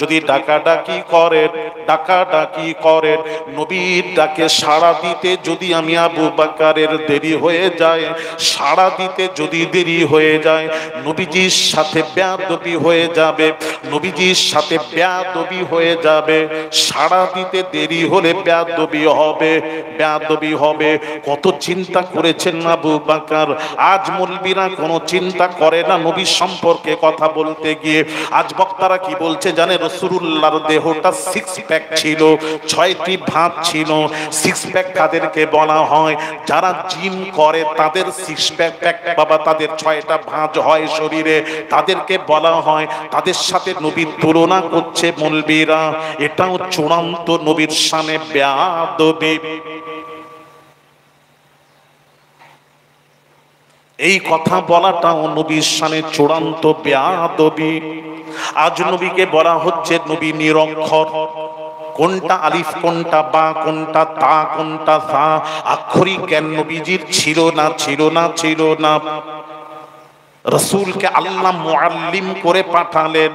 যদি ডাকাডাকি করেন নবীর ডাকে সাড়া দিতে যদি আমি আবু বকরের দেরি হয়ে যায়, সাড়া দিতে যদি দেরি হয়ে যায়, নবীজির সাথে বেয়াদবি হয়ে যাবে, নবীজির সাথে বেয়াদবি হয়ে যাবে। সাড়া দিতে দেরি হলে বেয়াদবি হবে। কত চিন্তা করেছেন আবু বকর। আজ মৌলবীরা কোনো চিন্তা করে না নবী সম্পর্কে কথা বলতে গিয়ে। আজ বক্তারা কি বলছে জানে, রাসূলুল্লাহর দেহটা সিক্স প্যাক ছিল, 6টি ভাঁজ ছিল। সিক্স প্যাক কাদেরকে বলা হয়? যারা জিম করে তাদের সিক্স প্যাক বাবা, তাদের 6টা ভাঁজ হয় শরীরে, তাদেরকে বলা হয়। তাদের সাথে নবীর তুলনা করছে মৌলবীরা। এটাও চূড়ান্ত নবীর শানে বেয়াদবি। এই কথা বলাটাও নবীর শানে চূড়ান্ত বেয়াদবি। আজ নবীকে বলা হচ্ছে নবী নিরক্ষর। কোনটা আলিফ, কোনটা বা, কোনটা তা, কোনটা সা, আক্ষরিক জ্ঞান নবীজির ছিল না। রাসূলকে আল্লাহ মুআল্লিম করে পাঠালেন,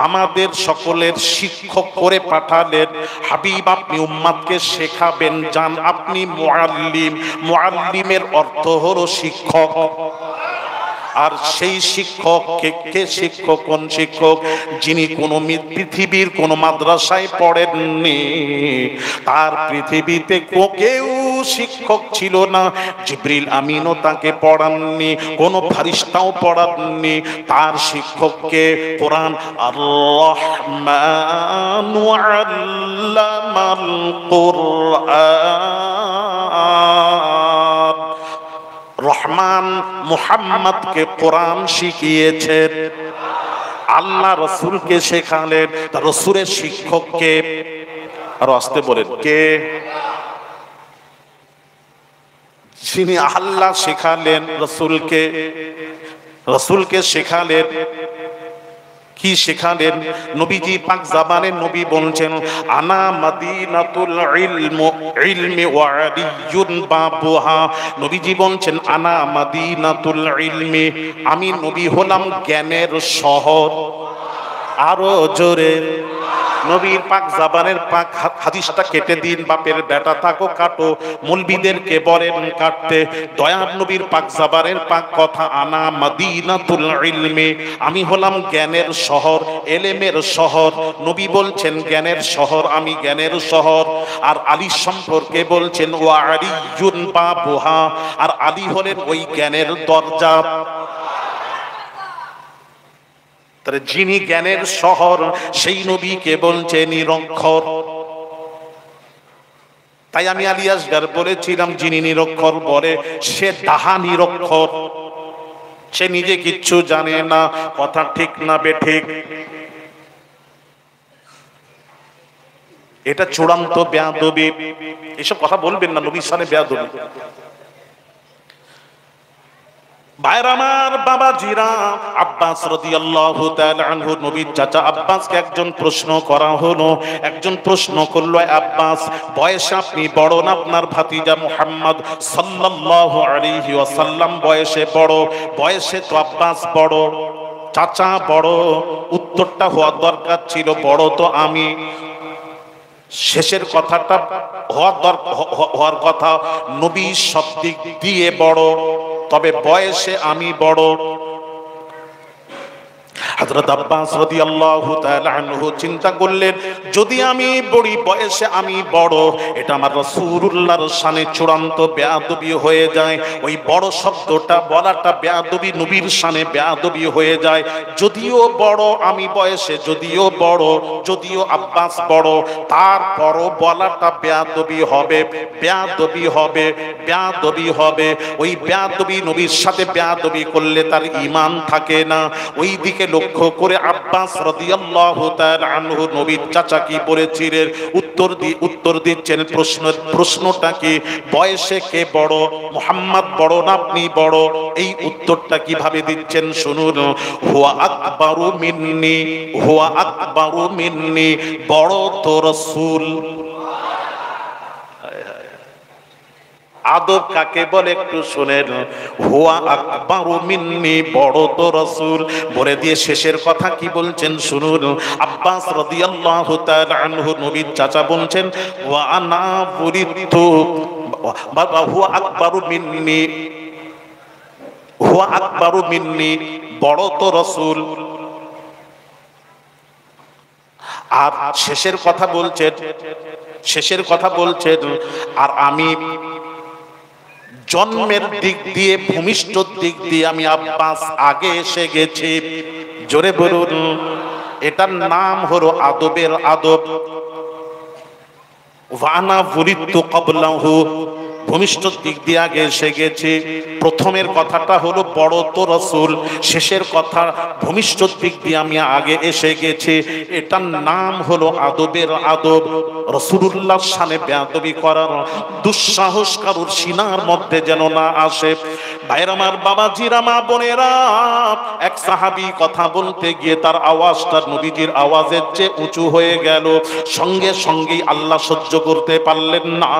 আমাদের সকলের শিক্ষক করে পাঠালেন। হাবিব আপনি উম্মতকে শেখাবেন, জান আপনি মুআল্লিম। মুআল্লিমের অর্থ হলো শিক্ষক। আর সেই শিক্ষক কে শিক্ষক? কোন শিক্ষক? যিনি কোন পৃথিবীর কোন মাদ্রাসায় পড়েননি, তার পৃথিবীতে কেউ শিক্ষক ছিল না। জিবরিল আমিনও তাকে পড়াননি, কোন ফারিস্তাও পড়াননি। তার শিক্ষককে কোরআন। আর-রহমানু আল্লামাল কুরআন। রহমান মুহাম্মদকে কোরআন শিখিয়েছেন, আল্লাহ রসুলকে শেখালেন। তার রসুলের শিক্ষককে, আরো আসতে বলেন, কে? যিনি আল্লাহ শেখালেন রসুলকে শেখালেন। কি শেখালেন? নবীজি পাক জাবানে নবী বলছেন, আনা মাদিনাতুল ইলমি ওয়া আলিয়ুন বাবুহা। নবীজি বলছেন, আনা মাদিনাতুল ইলমি, আমি নবী হলাম জ্ঞানের শহর। আরো জোরে। নবীর পাক জাবানের পাক হাদিসটা কেটে দিন, বাপের বেটা থাকো কাটো, মৌলবীদেরকে বলেন কাটতে। দয়ার নবীর পাক জাবানের পাক কথা, আনা মাদিনাতুল ইলমি, আমি হলাম জ্ঞানের শহর, এলেমের শহর। নবী বলছেন জ্ঞানের শহর, আমি জ্ঞানের শহর। আর আলী সম্পর্কে বলছেন, ওয়া আলিয়ুন বাবুহা, আর আলী হলেন ওই জ্ঞানের দরজা। যিনি জ্ঞানের শহর, সেই নবীকে বলছে নিরক্ষর। তাই আমি আলী আসগার বলেছিলাম, যিনি নিরক্ষর বলে সে তাহা নিরক্ষর, সে নিজে কিচ্ছু জানে না। কথা ঠিক না বেঠিক? এটা চূড়ান্ত বেয়াদবি। এসব কথা বলবেন না, নবীর শানে বেয়াদবি। ভাইর আমার, বাবাজিরা, আব্বাস রাদিয়াল্লাহু তাআলা আনহু, নবীর চাচা আব্বাসকে একজন প্রশ্ন করা হলো। একজন প্রশ্ন করলো, আব্বাস বয়সে আপনি বড় না আপনার ভাতিজা মুহাম্মদ সাল্লাল্লাহু আলাইহি ওয়াসাল্লাম বয়সে বড়? বয়সে তো আব্বাস বড়, চাচা বড়। উত্তরটা হওয়ার দরকার ছিল, বড় তো আমি। শেষের কথাটা হওয়ার কথা, নবী সব দিক দিয়ে বড়, তবে বয়সে আমি বড়। হযরত আব্বাস রাদিয়াল্লাহু তাআলা আনহু চিন্তা করলেন, যদি আমি বড়ি বয়সে আমি বড়, এটা আমার রাসূলুল্লাহর শানে চূড়ান্ত বেয়াদবি হয়ে যায়। ওই বড় শব্দটা বলাটা বেয়াদবি, নবীর শানে বেয়াদবি হয়ে যায়। যদিও বড় আমি বয়সে, যদিও বড়, যদিও আব্বাস বড়, তারপরও বলাটা বেয়াদবি হবে, বেয়াদবি হবে, বেয়াদবি হবে। ওই বেয়াদবি, নবীর সাথে বেয়াদবি করলে তার ঈমান থাকে না। ওই দিকে লক্ষ্য করে আব্বাস রাদিয়াল্লাহু তাআলা আনহু নবীর চাচা কি বলেছিলেন? উত্তর দিচ্ছেন। প্রশ্নটা কি? বয়সে কে বড়, মুহাম্মদ বড় না আপনি বড়? এই উত্তরটা কিভাবে দিচ্ছেন শুনুন। হুয়া আকবারু মিন্নি, হুয়া আকবারু মিন্নি, বড় তো রাসূল। আদব কাকে বলে একটু শুনেন। হুয়া আকবারু মিন্নি, বড় তো রাসূল বলে দিয়ে শেষের কথা কি বলছেন শুনুন। আব্বাস রাদিয়াল্লাহু তাআলা আনহু নবীর চাচা বলছেন ওয়া আনা বুরিতু বাবা হুয়া আকবারু মিন্নি, হুয়া আকবারু মিন্নি, বড় তো রাসূল। আর শেষের কথা বলছেন, শেষের কথা বলছেন আর আমি জন্মের দিক দিয়ে ভূমিষ্ঠ দিক দিয়ে আমি আব্বাস আগে এসে গেছি। জোরে বলুন, এটার নাম হলো আদবের আদব। ওয়ানা বুরিতু ক্বাবলাহু, ভূমিষ্ঠ দিক দিয়ে আগে এসে গেছে। প্রথমের কথাটা হলো বড় তো রাসূল, শেষের কথা ভূমিষ্ঠ দিক দিয়ে আমি আগে এসে গেছি। এটার নাম হলো আদবের আদব। রাসূলুল্লাহর শানে বেয়াদবি করার দুঃসাহস কারোর সিনার মধ্যে যেন না আসে। ভাইরা আমার, বাবাজিরা, মা বোনেরা, এক সাহাবী কথা বলতে গিয়ে তার আওয়াজটা নবীজির আওয়াজের চেয়ে উঁচু হয়ে গেল। সঙ্গে সঙ্গেই আল্লাহ সহ্য করতে পারলেন না,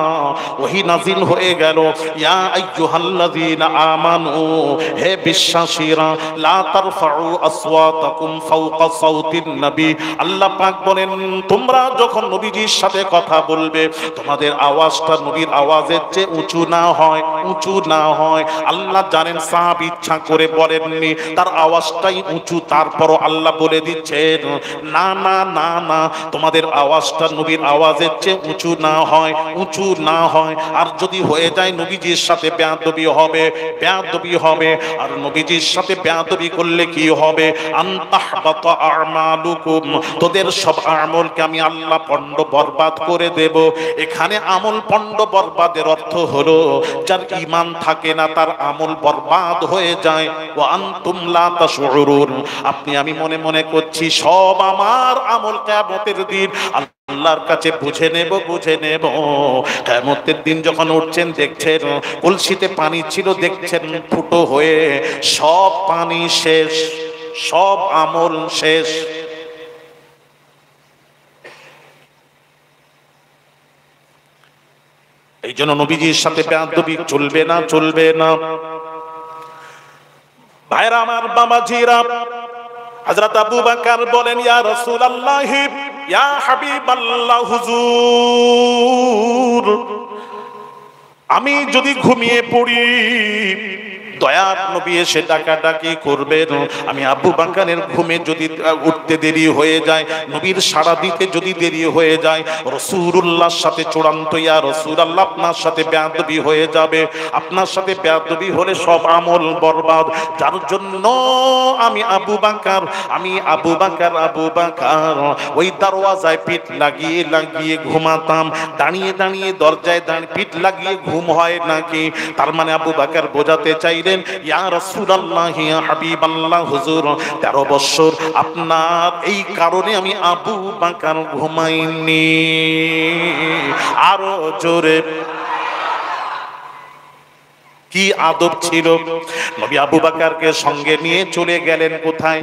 ওহী নাযিল হয়ে গেল, ইয়া আইয়ুহাল্লাযীনা আমানু, হে বিশ্বাসীরা, লা তারফাউ আসওয়াতাকুম ফাওকা সাউতিন নবী। আল্লাহ পাক বলেন তোমরা যখন নবীজির সাথে কথা বলবে তোমাদের আওয়াজটা নবীর আওয়াজের চেয়ে উঁচু না হয়, উঁচু না হয়। আল্লাহ জানেন সাহাবী ইচ্ছা করে বলেননি, তার আওয়াজটাই উঁচু, তারপরও আল্লাহ বলে দিচ্ছেন না না না না, তোমাদের আওয়াজটা নবীর আওয়াজের চেয়ে উঁচু না হয়, উঁচু না হয়। আর যদি হয়ে যায় নবীজির সাথে বেয়াদবি হবে, বেয়াদবি হবে। আর নবীজির সাথে বেয়াদবি করলে কি হবে? আনতাহবাতা আমালুকুম, তোদের সব আমলকে আমি আল্লাহ পণ্ড বরবাদ করে দেব। এখানে আমল পণ্ড বরবাদের অর্থ হলো যার ঈমান থাকে না তার আমল বরবাদ হয়ে যায়। ওয়া আনতুম লা তাশউরুন, আপনি আমি মনে মনে করছি সব আমার আমল কিয়ামতের দিন আল্লাহর কাছে বুঝে নেব, বুঝে নেব। কিয়ামতের দিন যখন উঠছেন দেখছেন কলসিতে পানি ছিল, দেখছেন ফুটো হয়ে সব পানি শেষ, সব আমল শেষ। এই জন্য নবীজির সাথে বেয়াদবি চলবে না, চলবে না। ভাইরা আমার, বাবাজিরা, হযরত আবু বকর বলেন ইয়া রাসূলুল্লাহ, ইয়া হাবিবাল্লাহ, হুজুর আমি যদি ঘুমিয়ে পড়ি দয়ার নবী এসে ডাকাডাকি করবেন, আমি আবু বকরের ঘুমে যদি উঠতে দেরি হয়ে যায়, নবীর সাড়া দিতে যদি দেরি হয়ে যায়, রাসূলুল্লাহর সাথে চূড়ান্ত ইয়া রাসূলুল্লাহ আপনার সাথে বেয়াদবি হয়ে যাবে। আপনার সাথে বেয়াদবি হলে সব আমল বরবাদ। যার জন্য আমি আবু বকর, আমি আবু বকর, আবু বকর ওই দরওয়াজায় পিঠ লাগিয়ে লাগিয়ে ঘুমাতাম। দাঁড়িয়ে দাঁড়িয়ে দরজায় দাঁড়িয়ে পিঠ লাগিয়ে ঘুম হয় নাকি? তার মানে আবু বকর বোঝাতে চাইলেন ইয়া রাসূলুল্লাহ, ইয়া হাবিবাল্লাহ, হুজুর 13 বছর আপনার এই কারণে আমি আবু বকর ঘুমাইনি। আরো জোরে, কি আদব ছিল! নবী আবু বকরকে সঙ্গে নিয়ে চলে গেলেন কোথায়?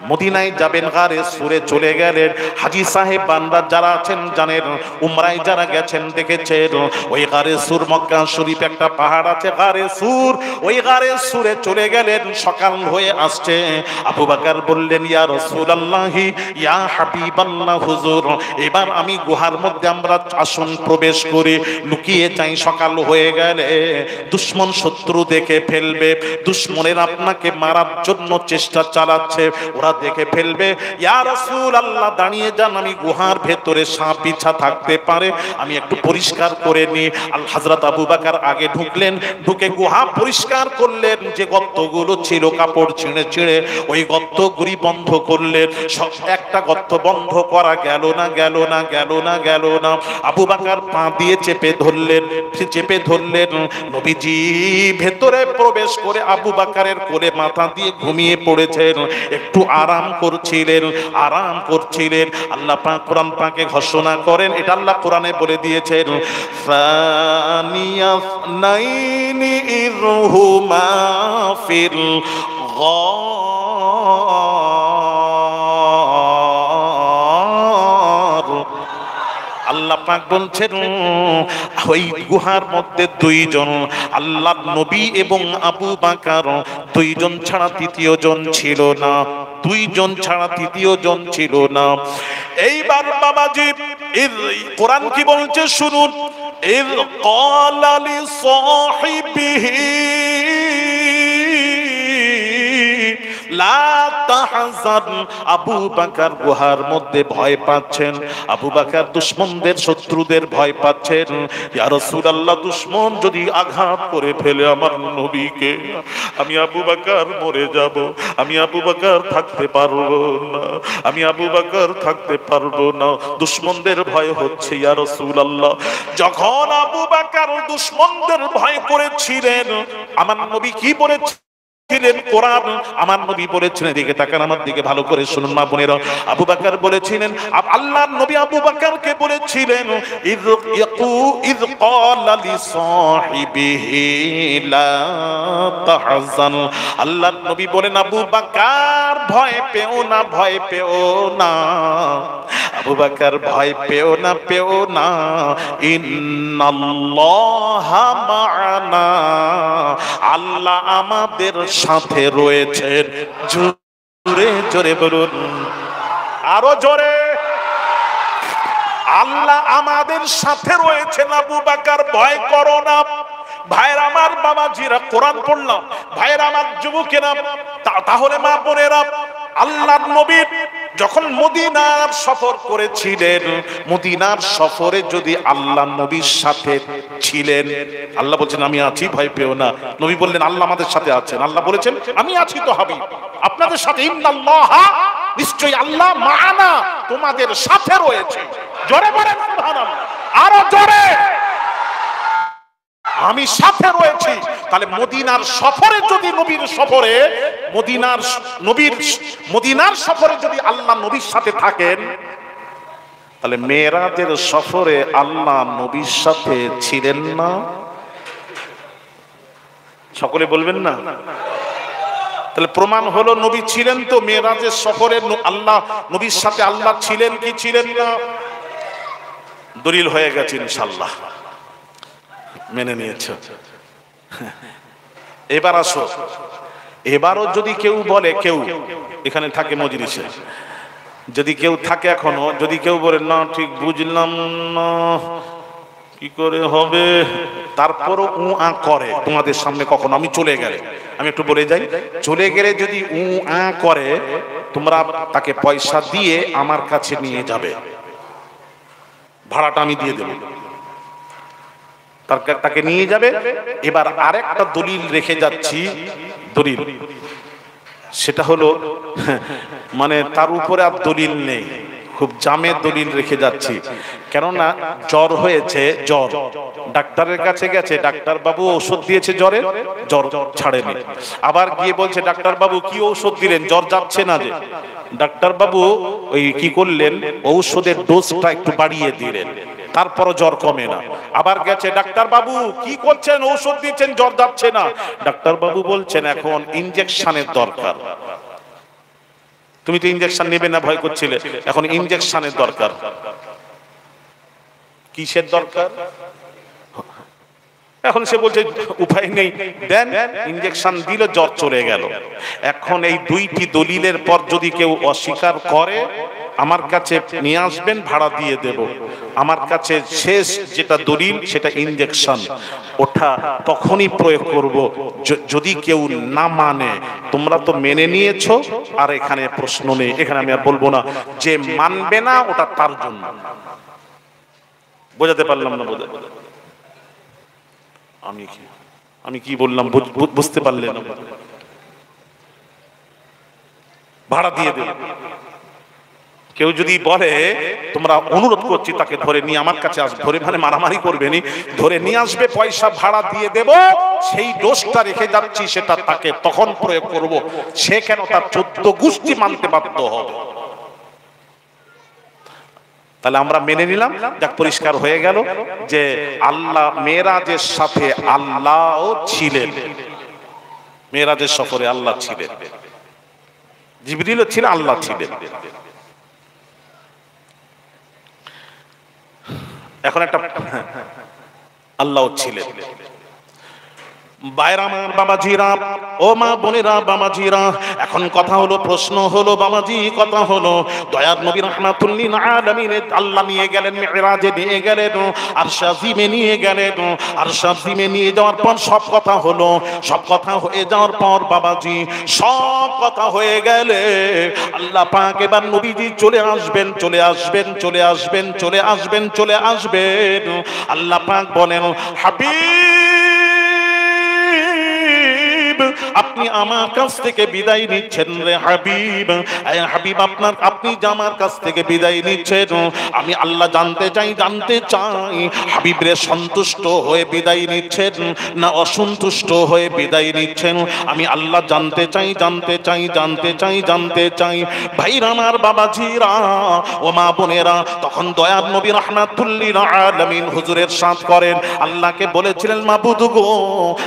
মদিনায় যাবেন, গারে সুরে চলে গেলেন। হাজী সাহেব বান্দা যারা আছেন জানেন, উমরায় যারা গেছেন দেখেছেন, ওই গারে সুর, মক্কা শরীফ একটা পাহাড় আছে গারে সুর, ওই গারে সুরে চলে গেলেন। সকাল হয়ে আসছে, আবু বকর বললেন ইয়া রাসূলুল্লাহ, ইয়া হাবিবাল্লাহ, হুজুর এবার আমি গুহার মধ্যে আমরা আসুন প্রবেশ করি, লুকিয়ে যাই। সকাল হয়ে গেলে দুশমন শত্রু দেখে ফেলবে, দুশমনের আপনাকে মারার জন্য চেষ্টা চালাচ্ছে, ওরা দেখে ফেলবে। ইয়া রাসূলুল্লাহ দাঁড়িয়ে যান, আমি গুহার ভেতরে সাপ বিছা থাকতে পারে, আমি একটু পরিষ্কার করে নি। আল হযরত আবু বকর আগে ঢুকলেন, ঢুকে গুহা পরিষ্কার করলেন। যে গর্তগুলো ছিল কাপড় ছিঁড়ে ছিঁড়ে ওই গর্তগুলি বন্ধ করলেন। সব একটা গর্ত বন্ধ করা গেল না, গেল না, গেল না, গেল না। আবু বকর পা দিয়ে চেপে ধরলেন, চেপে ধরলেন। নবীজি ভেতরে প্রবেশ করে আবু বকরের কোলে মাথা দিয়ে ঘুমিয়ে পড়েছেন, একটু আরাম করছিলেন, আরাম করছিলেন। আল্লাহ পাক কোরআন পাকে ঘোষণা করেন, এটা আল্লাহ কোরআনে বলে দিয়েছেন, ফানিয়াসনাইনি ইরহুমা ফিল গার। আল্লাহ পাক বলছেন ওই গুহার মধ্যে দুইজন আল্লাহর নবী এবং আবু বকর, দুইজন ছাড়া তৃতীয় জন ছিল না, দুইজন ছাড়া তৃতীয় জন ছিল না। এইবার বাবাজি কোরআন কি বলছে শুনুন, ইয ক্বালা লিসাহিবিহি লা তাহজান। আবু বকর গুহার মধ্যে ভয় পাচ্ছেন, আবু বকর দুশমনদের শত্রুদের ভয় পাচ্ছেন। ইয়া রাসূলুল্লাহ, দুশমন যদি আঘাত করে ফেলে আমার নবীকে, আমি আবু বকর মরে যাব, আমি আবু বকর থাকতে পারবো না, আমি আবু বকর থাকতে পারবো না, দুশমনদের ভয় হচ্ছে ইয়া রাসূলুল্লাহ। যখন আবু বকর দুশমনদের ভয় করেছিলেন, আমার নবী কি বলেছেন কোরআন, আমার নবী বলেছিলেন, এদিকে তাকান, আমার দিকে ভালো করে শুনুন মা বোনেরা। আবু বকর বলেছিলেন, আল্লাহর নবী আবু বকরকে বলেছিলেন, ইয ক্বালা লিসাহিবিহি লা তাহজান। আল্লাহর নবী বলেন, আবু বকর ভয় পেও না, ভয় পেও না, আবু বকর ভয় পেও না, পেও না, ইন্নাল্লাহা মা'ানা, আল্লাহ আমাদের সাথে রয়েছেন। জোরে জোরে বলুন, আরো জোরে, আল্লাহ আমাদের সাথে রয়েছেন। আবু বকর ভয় করো না। ভাইয়ের আমার, বাবাজিরা কোরআন পড়লাম, ভাইয়ের আমার যুবকেরা, তাহলে মা বোনেরা, আল্লাহর নবী যখন মদিনার সফর করেছিলেন, মদিনার সফরে যদি আল্লাহ নবীর সাথে ছিলেন, আল্লাহ বলছেন আমি আছি, ভয় পেও না। নবী বললেন আল্লাহ আমাদের সাথে আছেন, আল্লাহ বলেছেন আমি আছি তো হাবিব আপনাদের সাথে, ইন্নাল্লাহা, নিশ্চয়ই আল্লাহ, মা'ানা, তোমাদের সাথে রয়েছে। জোরে বলেন সুবহানাল্লাহ, আরো জোরে, আমি সাথে রয়েছি। তাহলে মদিনার সফরে যদি নবীর সফরে, মদিনার সফরে যদি আল্লাহ নবীর সাথে থাকেন, তাহলে মেরাজের সফরে আল্লাহ নবীর সাথে ছিলেন না? সকলে বলবেন না? তাহলে প্রমাণ হলো নবী ছিলেন তো। মেরাজের সফরে আল্লাহ নবীর সাথে আল্লাহ ছিলেন কি ছিলেন না? দলিল হয়ে গেছে ইনশাআল্লাহ, মেনে নিয়েছ। এবার আসো, এবারও যদি কেউ বলে, কেউ এখানে থাকে মজলিসে, যদি কেউ থাকে এখনো, যদি কেউ বলে না ঠিক বুঝলাম না, কি করে হবে, তারপরও উ আ করে তোমাদের সামনে, কখনো আমি চলে গেলে, আমি একটু বলে যাই, চলে গেলে যদি উ আ করে, তোমরা তাকে পয়সা দিয়ে আমার কাছে নিয়ে যাবে, ভাড়াটা আমি দিয়ে দেবো, তাকে নিয়ে যাবে। এবার আরেকটা দলিল রেখে যাচ্ছি, দলিল, সেটা হলো মানে তার উপরে আর দলিল নেই, খুব জামে দলিল রেখে যাচ্ছি। কেননা জ্বর হয়েছে, জ্বর, ডাক্তারের কাছে গেছে, ডাক্তার বাবু ঔষধ দিয়েছে জ্বরে, জ্বর ছাড়েনি, আবার গিয়ে বলছে ডাক্তার বাবু কি ঔষধ দিলেন, জ্বর যাচ্ছে না যে। ডাক্তার বাবু ওই কি করলেন, ঔষধের ডোজটা একটু বাড়িয়ে দিলেন, তারপরও জ্বর কমে না। আবার গেছে, ডাক্তার বাবু কি করছেন, ঔষধ দিচ্ছেন, জ্বর যাচ্ছে না। ডাক্তার বাবু বলছেন এখন ইনজেকশনের দরকার। তুমি তো ইনজেকশন নেবে না ভয় করছিলে, এখন ইনজেকশনের দরকার। কিসের দরকার? এখন সে বলছে উপায় নেই, দেন, ইনজেকশন দিল, জ্বর চলে গেল। এখন এই দুইটি দলিলের পর যদি কেউ অস্বীকার করে, আমার কাছে নিয়ে আসবেন, ভাড়া দিয়ে দেব। আমার কাছে শেষ যেটা দলিল সেটা ইনজেকশন, ওটা তখনই প্রয়োগ করব যদি কেউ না মানে। তোমরা তো মেনে নিয়েছো, আর এখানে প্রশ্ন নেই, এখানে আমি আর বলবো না। যে মানবে না ওটা তার জন্য। বোঝাতে পারলাম না? আমি কি বললাম বুঝতে পারলেন? ভাড়া দিয়ে দেব। কেউ যদি বলে তোমরা অনুরোধ করছি তাকে ধরে নিয়ে আমার কাছে আসবে, ধরে মানে মারামারি করবে নি, ধরে নিয়ে আসবে, পয়সা ভাড়া দিয়ে দেব, সেই দোষটা রেখে যাচ্ছি সেটা তাকে তখন প্রয়োগ করব। সে কেন, তার 14 গোষ্ঠী মানতে বাধ্য হবে। তাহলে আমরা মেনে নিলাম, যাক পরিষ্কার হয়ে গেল যে আল্লাহ মেরাজের সাথে আল্লাহও ছিলেন, মেরাজের সফরে আল্লাহ ছিলেন, জিবরিলও ছিলেন, আল্লাহ ছিলেন। এখন একটা আল্লাহ ছিলেন। বাইরামার বাবাজিরা, ও মা বোনেরা, বাবাজিরা, এখন কথা হলো, প্রশ্ন হলো বাবাজি, কথা হলো দয়ার নবী রাহমাতুল লিল আলামিন আল্লাহ নিয়ে গেলেন, মিরাজে নিয়ে গেলেন, আরশ আজিমে নিয়ে গেলেন। আরশ আজিমে নিয়ে যাওয়ার পর সব কথা হলো, সব কথা হয়ে যাওয়ার পর বাবাজি, সব কথা হয়ে গেলে আল্লাহ পাক এবার নবীজি চলে আসবেন, চলে আসবেন, চলে আসবেন, চলে আসবেন, চলে আসবেন। আল্লাহ পাক বলেন, হাবিব, আপনি আমার কাছ থেকে বিদায় নিচ্ছেন রে হাবিব। হাবিব, আপনি যে আমার কাছ থেকে বিদায় নিচ্ছেন, আমি আল্লাহ জানতে চাই, জানতে চাই হাবিব রে সন্তুষ্ট হয়ে বিদায় নিচ্ছেন না অসন্তুষ্ট হয়ে বিদায় নিচ্ছেন? আমি আল্লাহ জানতে চাই, জানতে চাই, জানতে চাই, জানতে চাই। ভাইরা আমার, বাবাজিরা, ও মা বোনেরা, তখন দয়ার নবী রাহমাতুল লিল আলামিন হুজুরের সাথ করেন, আল্লাহকে বলেছিলেন, মাবুদ গো,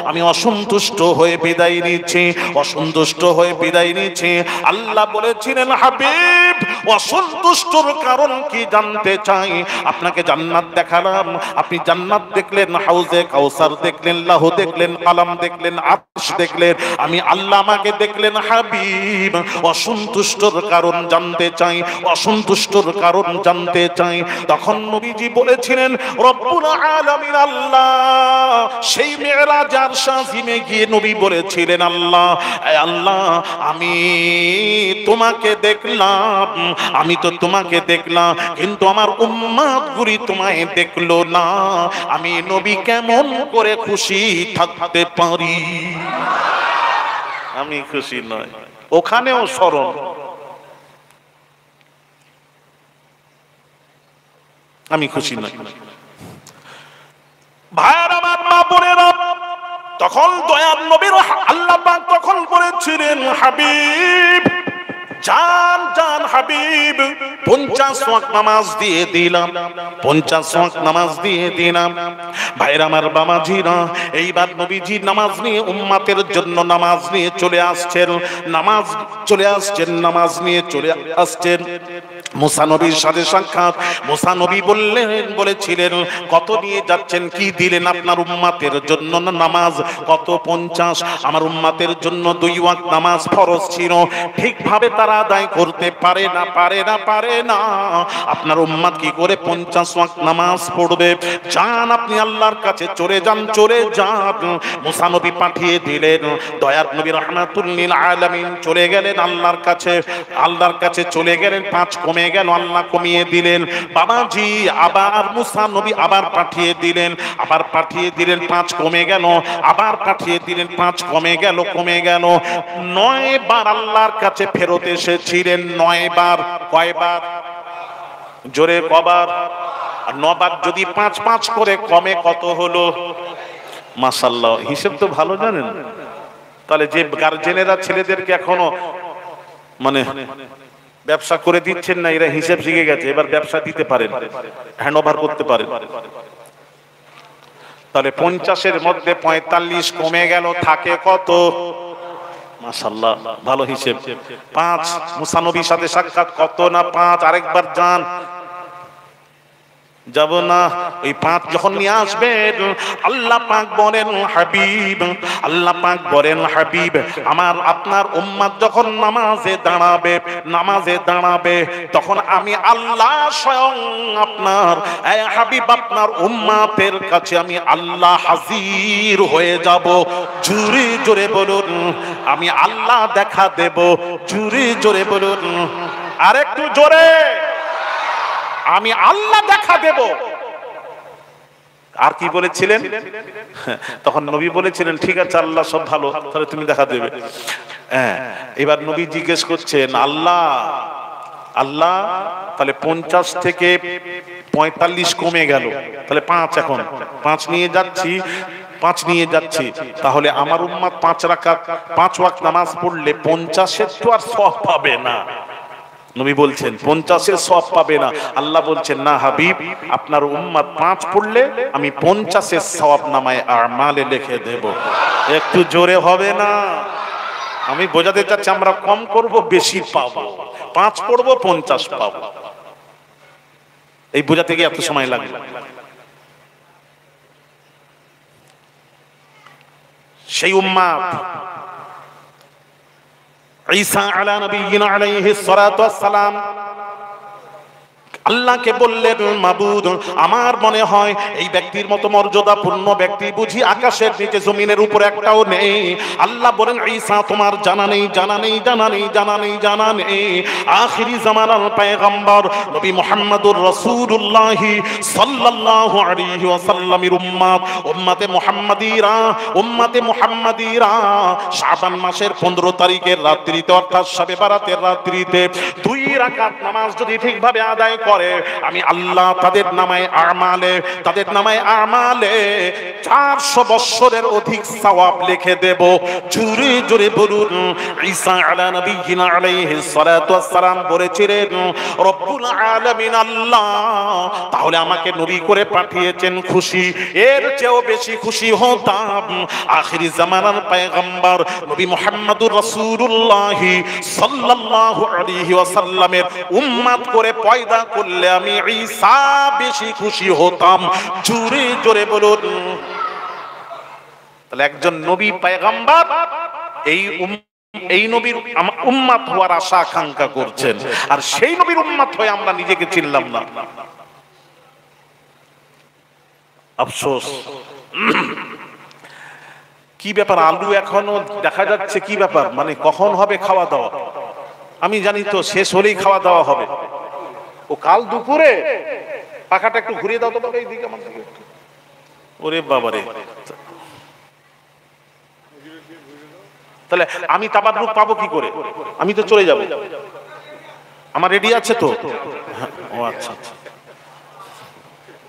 আমি অসন্তুষ্ট হয়ে বিদায় নিচ্ছি, অসন্তুষ্ট হয়ে বিদায় নিচ্ছি। আল্লাহ বলেছিলেন, হাবিব, অসন্তুষ্টর কারণ কি জানতে চাই? আপনাকে জান্নাত দেখালাম, আপনি জান্নাত দেখলেন, হাউজে কাউসার দেখলেন, লাহ দেখলেন, কালাম দেখলেন, আরশ দেখলেন, আমি আল্লাহ আমাকে দেখলেন। হাবিব, অসন্তুষ্টর কারণ জানতে চাই, অসন্তুষ্টর কারণ জানতে চাই। তখন নবীজি বলেছিলেন, রব্বুল আলামিন আল্লাহ সেই মিরাজ আরশ আজিমে গিয়ে নবী বলেছিলেন, আল্লাহ, আল্লাহ, আমি তোমাকে দেখলাম, আমি তো তোমাকে দেখলাম, কিন্তু আমার উম্মত গুলি তোমায় দেখলো না, আমি নবী কেমন করে খুশি থাকতে পারি? আমি খুশি নয়, ওখানেও স্মরণ, আমি খুশি নই। ভাইয়ের আমার, মা বোনেরা, তখন দয়ার নবীর আল্লাহ পাক তখন বলেছিলেন, হাবিব, জান জান হাবিব, 50 ওয়াক্ত নামাজ দিয়ে দিলাম, 50 ওয়াক্ত নামাজ দিয়ে দিলাম। ভাইরা আমার, বাবাজিরা, এইবার নবীজি নামাজ নিয়ে, উম্মতের জন্য নামাজ নিয়ে চলে আসছেন, নামাজ চলে আসছেন, নামাজ নিয়ে চলে আসছেন। মুসা নবীর সাথে সাক্ষাৎ। মুসা নবী বলেছিলেন, কত নিয়ে যাচ্ছেন, কি দিলেন আপনার উম্মতের জন্য নামাজ? কত? 50। আমার উম্মতের জন্য 2 ওয়াক্ত নামাজ ফরজ ছিল, ঠিকভাবে তারা আদায় করতে পারে না, পারে না, পারে না। আপনার উম্মত কি করে 50 ওয়াক্ত নামাজ পড়বে? যান, আপনি আল্লাহর কাছে চলে যান, চলে যান। মুসা নবী পাঠিয়ে দিলেন, দয়ার নবী রাহমাতুল লিল আলামিন চলে গেলেন আল্লাহর কাছে, আল্লাহর কাছে চলে গেলেন। 5 কমে গেল, আল্লাহ কমিয়ে দিলেন। বাবাজি, আবার মুসা নবী আবার পাঠিয়ে দিলেন, আবার পাঠিয়ে দিলেন, 5 কমে গেল, আবার পাঠিয়ে দিলেন, 5 কমে গেল, কমে গেল। 9 বার আল্লাহর কাছে ফেরত এসেছিলেন, 9 বার। কয়বার? জোরে কবার? আর 9 বার যদি 5 5 করে কমে কত হলো? মাশাআল্লাহ, হিসাব তো ভালো জানেন। তাহলে যে গার্জেনেরা ছেলেদেরকে এখনো মানে ব্যবসা করে দিচ্ছেন না, এরা হিসাব শিখে গেছে, এবার ব্যবসা দিতে পারেন, হ্যান্ড ওভার করতে পারেন। তাহলে 50-এর মধ্যে 45 কমে গেল, থাকে কত? মাশাআল্লাহ, ভালো হিসেব। 5। মুসা নবীর সাথে সাক্ষাৎ কত না 5? আরেকবার যান, যাব না। ওই 5 যখন নিয়ে আসবেন, আল্লাহ পাক বলেন, হাবিব, আল্লাহ পাক বলেন, হাবিব, আমার আপনার উম্মত যখন নামাজে দাঁড়াবে, নামাজে দাঁড়াবে, তখন আমি আল্লাহ স্বয়ং আপনার, এই হাবিব, আপনার উম্মতের কাছে আমি আল্লাহ হাজির হয়ে যাব। জোরে জোরে বলুন, আমি আল্লাহ দেখা দেব। জোরে জোরে বলুন, আরেকটু জোরে, আমি আল্লাহ দেখা দেব। আর কি বলেছিলেন? তখন নবী বলেছিলেন, ঠিক আছে আল্লাহ, সব ভালো, তাহলে তুমি দেখা দেবে। এবার নবী জিজ্ঞেস করছেন, আল্লাহ, আল্লাহ, তাহলে 50 থেকে 45 কমে গেল, তাহলে 5, এখন 5 নিয়ে যাচ্ছি, 5 নিয়ে যাচ্ছি। তাহলে আমার উম্মত 5 রাকাত 5 ওয়াক্ত নামাজ পড়লে 50-এর তো আর সওয়াব পাবে না। নবী বলছেন 50-এর সওয়াব পাবে না। আল্লাহ বলছেন, না হাবিব, আপনার উম্মত 5 পড়লে আমি 50-এর সওয়াব নামায় আমালে লিখে দেব। একটু জোরে হবে না? আমি বোঝাতে চাচ্ছি, আমরা কম করব, বেশি পাবো। 5 পড়বো, 50 পাবো। এই বোঝাতে গিয়ে এত সময় লাগে। সেই উম্মাত ঈসা আলা নবিয়িনা আলাইহিস সালাতু ওয়াস সালাম আল্লাহকে বললেন, মাবুদ আমার মনে হয় এই ব্যক্তির মতো মর্যাদাপূর্ণ ব্যক্তি বুঝি আকাশের নিচে জমিনের উপরে একটাও নেই। আল্লাহ বলেন, ঈসা তোমার জানা নেই, জানা নেই, জানা নেই, জানা নেই, জানা নেই। আখিরি জামানার পয়গম্বর নবী মুহাম্মদুর রাসূলুল্লাহ সাল্লাল্লাহু আলাইহি ওয়াসাল্লামের উম্মতে মুহাম্মাদিরা শাবান মাসের 15 তারিখের রাত্রিতে অর্থাৎ শবে বারাতের রাত্রিতে 2 রাকাত নামাজ যদি ঠিকভাবে আদায় করে, আমি আল্লাহ তাদের নামায়ে আমালে 400 বছরের অধিক সওয়াব লিখে দেব। জোরে জোরে বলুন, ঈসা আলা নবিয়িনা আলাইহিস সালাতু ওয়াস সালাম বলেছিলেন, রব্বুল আলামিন আল্লাহ তাহলে আমাকে নবী করে পাঠিয়েছেন, খুশি এর চেয়েও বেশি খুশি হতাম আখিরি জামানার পয়গম্বর নবী মুহাম্মদুর রাসূলুল্লাহ সাল্লাল্লাহু আলাইহি ওয়াসাল্লামের উম্মত করে পয়দা করলে আমি ঈসা বেশি খুশি হতাম। জোরে জোরে বলুন। তাহলে একজন নবী পয়গম্বর এই নবীর উম্মত হওয়ার আশা আকাঙ্ক্ষা করছেন, আর সেই নবীর উম্মত হয়ে আমরা নিজেকে চিনলাম না। আফসোস। কি ব্যাপার, আলু এখনো দেখা যাচ্ছে, কি ব্যাপার, মানে কখন হবে খাওয়া দাওয়া? আমি জানি তো শেষ হলেই খাওয়া দাওয়া হবে। ও কাল দুপুরে পাখাটা একটু ঘুরিয়ে দাও তো বাবা, এইদিকে আমার দিকে। ওরে বাবারে, তাহলে আমি তাবাররুক পাবো কি করে? আমি তো চলে যাব, আমার রেডি আছে তো? ও আচ্ছা আচ্ছা,